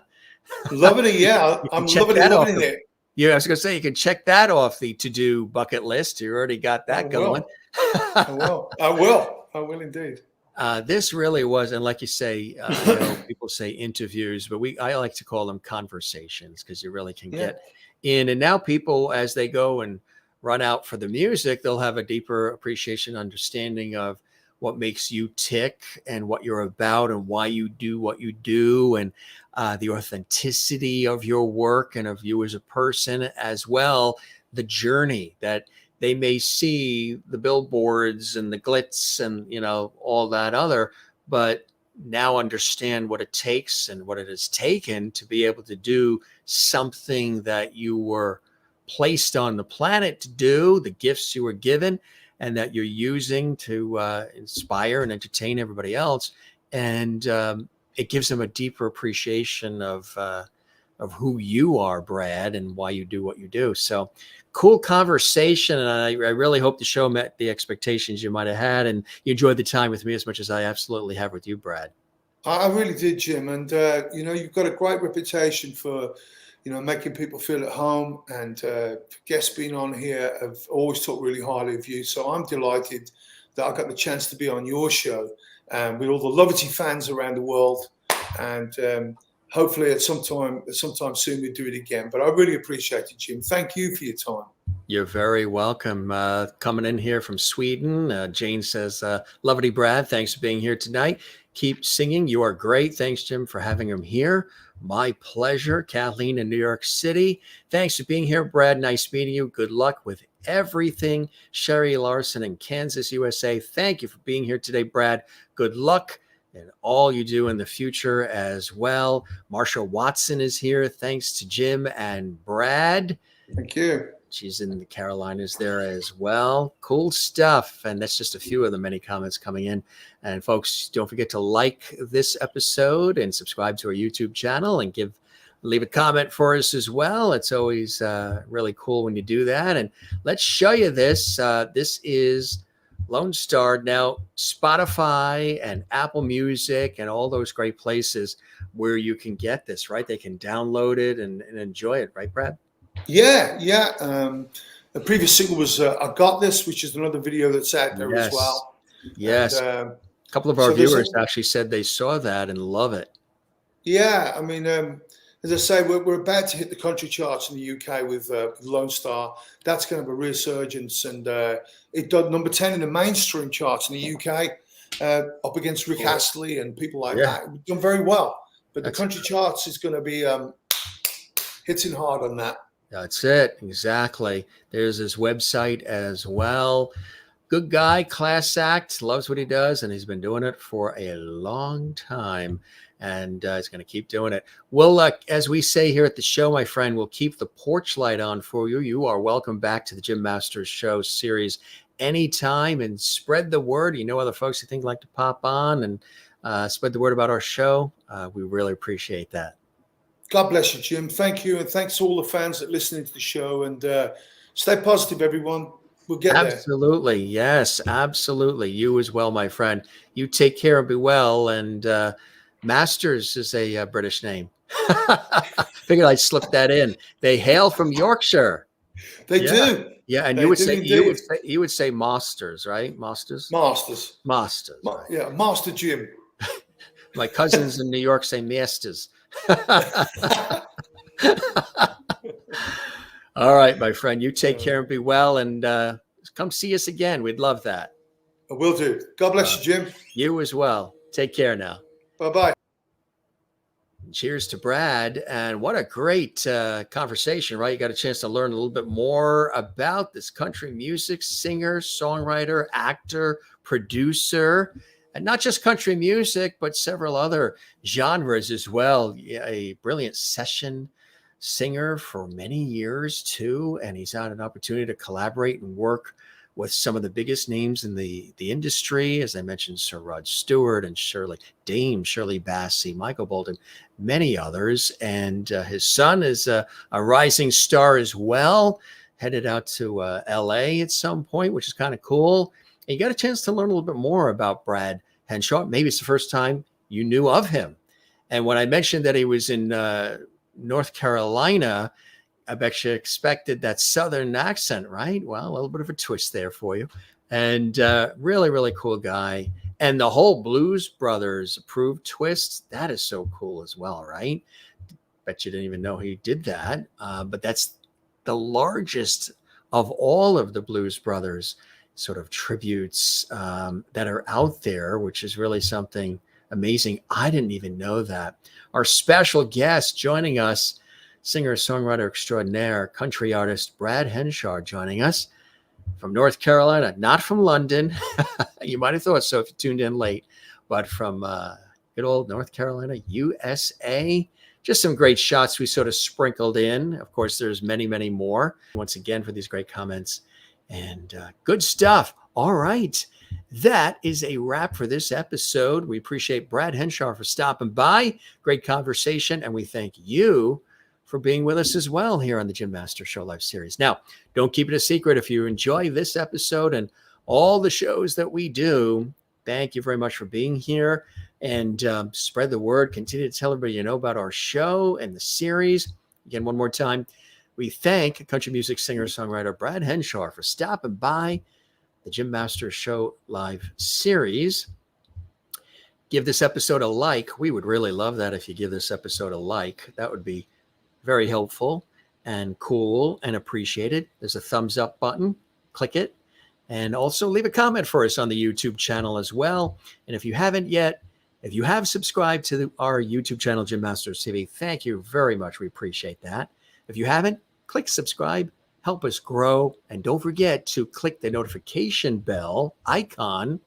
Lovety, yeah. I'm loving it. Yeah, I was going to say, you can check that off the to-do bucket list. You already got that going. I will indeed. This really was, and like you say, you know, people say interviews, but I like to call them conversations, because you really can get in. And now people, as they go and run out for the music, they'll have a deeper appreciation, understanding of what makes you tick and what you're about and why you do what you do, and the authenticity of your work and of you as a person as well. The journey that they may see, the billboards and the glitz and, you know, all that other, but now understand what it takes and what it has taken to be able to do something that you were placed on the planet to do, the gifts you were given, and that you're using to inspire and entertain everybody else. And it gives them a deeper appreciation of who you are, Brad, and why you do what you do. So cool conversation. And I really hope the show met the expectations you might have had, and you enjoyed the time with me as much as I absolutely have with you, Brad. I really did, Jim. And, you know, you've got a great reputation for, you know, making people feel at home, and guests being on here have always talked really highly of you. So I'm delighted that I got the chance to be on your show with all the Loverty fans around the world. And hopefully at sometime soon we'll do it again. But I really appreciate it, Jim. Thank you for your time. You're very welcome. Coming in here from Sweden, Jane says, Loverty Brad, thanks for being here tonight. Keep singing. You are great. Thanks, Jim, for having him here. My pleasure. Kathleen in New York City. Thanks for being here, Brad. Nice meeting you. Good luck with everything. Sherry Larson in Kansas, USA. Thank you for being here today, Brad. Good luck in all you do in the future as well. Marsha Watson is here. Thanks to Jim and Brad. Thank you. She's in the Carolinas there as well. Cool stuff. And that's just a few of the many comments coming in. And folks, don't forget to like this episode and subscribe to our YouTube channel and leave a comment for us as well. It's always really cool when you do that. And let's show you this. This is Lone Star. Now, Spotify and Apple Music and all those great places where you can get this, right? They can download it and enjoy it, right, Brad? Yeah. The previous single was I Got This, which is another video that's out there as well. Yes. And, a couple of our viewers actually said they saw that and love it. Yeah. I mean, as I say, we're about to hit the country charts in the UK with Lone Star. That's going to have a resurgence. And it did number 10 in the mainstream charts in the UK, up against Rick Astley and people like that. We've done very well. But the country charts is going to be hitting hard on that. That's it. Exactly. There's his website as well. Good guy, class act, loves what he does, and he's been doing it for a long time, and he's going to keep doing it. Well, as we say here at the show, my friend, we'll keep the porch light on for you. You are welcome back to the Jim Masters Show series anytime, and spread the word. You know other folks you think like to pop on and spread the word about our show. We really appreciate that. God bless you, Jim. Thank you. And thanks to all the fans that are listening to the show. And stay positive, everyone. We'll get there. Absolutely. Yes, absolutely. You as well, my friend. You take care and be well. And Masters is a British name. Figured I'd slip that in. They hail from Yorkshire. They do. Yeah, and you would say Masters, right? Masters. Right. Yeah, Master Jim. My cousins in New York say Masters. All right, my friend, you take care and be well, and come see us again. We'd love that. I will do. God bless you, Jim. You as well. Take care now. Bye-bye. Cheers to Brad. And what a great conversation, right? You got a chance to learn a little bit more about this country music singer, songwriter, actor, producer. And not just country music, but several other genres as well. A brilliant session singer for many years, too. And he's had an opportunity to collaborate and work with some of the biggest names in the industry. As I mentioned, Sir Rod Stewart and Shirley Bassey, Michael Bolton, many others. And his son is a rising star as well, headed out to L.A. at some point, which is kind of cool. And you got a chance to learn a little bit more about Brad Henshaw. Maybe it's the first time you knew of him. And when I mentioned that he was in North Carolina, I bet you expected that Southern accent, right? Well, a little bit of a twist there for you. And really, really cool guy. And the whole Blues Brothers approved twist, that is so cool as well, right? Bet you didn't even know he did that. But that's the largest of all of the Blues Brothers. sort of tributes that are out there, which is really something amazing. I didn't even know that. Our special guest joining us, singer-songwriter extraordinaire, country artist Brad Henshaw, joining us from North Carolina, not from London. You might have thought so if you tuned in late, but from good old North Carolina, USA. Just some great shots we sort of sprinkled in. Of course, there's many, many more. Once again, for these great comments and good stuff. All right. That is a wrap for this episode. We appreciate Brad Henshaw for stopping by. Great conversation. And we thank you for being with us as well here on the Jim Master Show Live series. Now, don't keep it a secret. If you enjoy this episode and all the shows that we do, thank you very much for being here, and spread the word. Continue to tell everybody you know about our show and the series. Again, one more time, we thank country music singer-songwriter Brad Henshaw for stopping by the Jim Master Show Live series. Give this episode a like. We would really love that if you give this episode a like. That would be very helpful and cool and appreciated. There's a thumbs up button. Click it. And also leave a comment for us on the YouTube channel as well. And if you haven't yet, if you have subscribed to our YouTube channel, Jim Masters TV, thank you very much. We appreciate that. If you haven't, click subscribe. Help us grow. And don't forget to click the notification bell icon.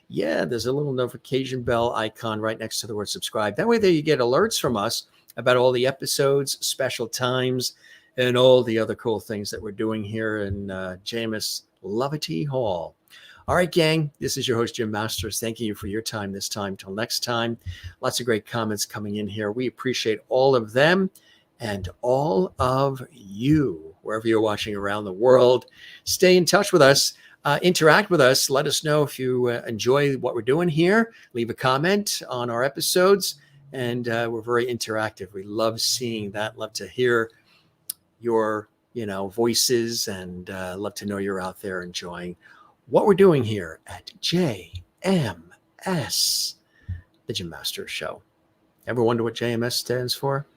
Yeah, there's a little notification bell icon right next to the word subscribe. That way there you get alerts from us about all the episodes, special times, and all the other cool things that we're doing here in JMS Lovety Hall. All right, gang, this is your host, Jim Masters. Thanking you for your time this time. Till next time, lots of great comments coming in here. We appreciate all of them and all of you, wherever you're watching around the world. Stay in touch with us. Interact with us. Let us know if you enjoy what we're doing here. Leave a comment on our episodes. And we're very interactive. We love seeing that. Love to hear your voices, and love to know you're out there enjoying what we're doing here at JMS, the Jim Masters Show. Ever wonder what JMS stands for?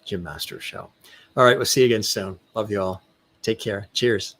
Jim Masters Show. All right, we'll see you again soon. Love you all. Take care. Cheers.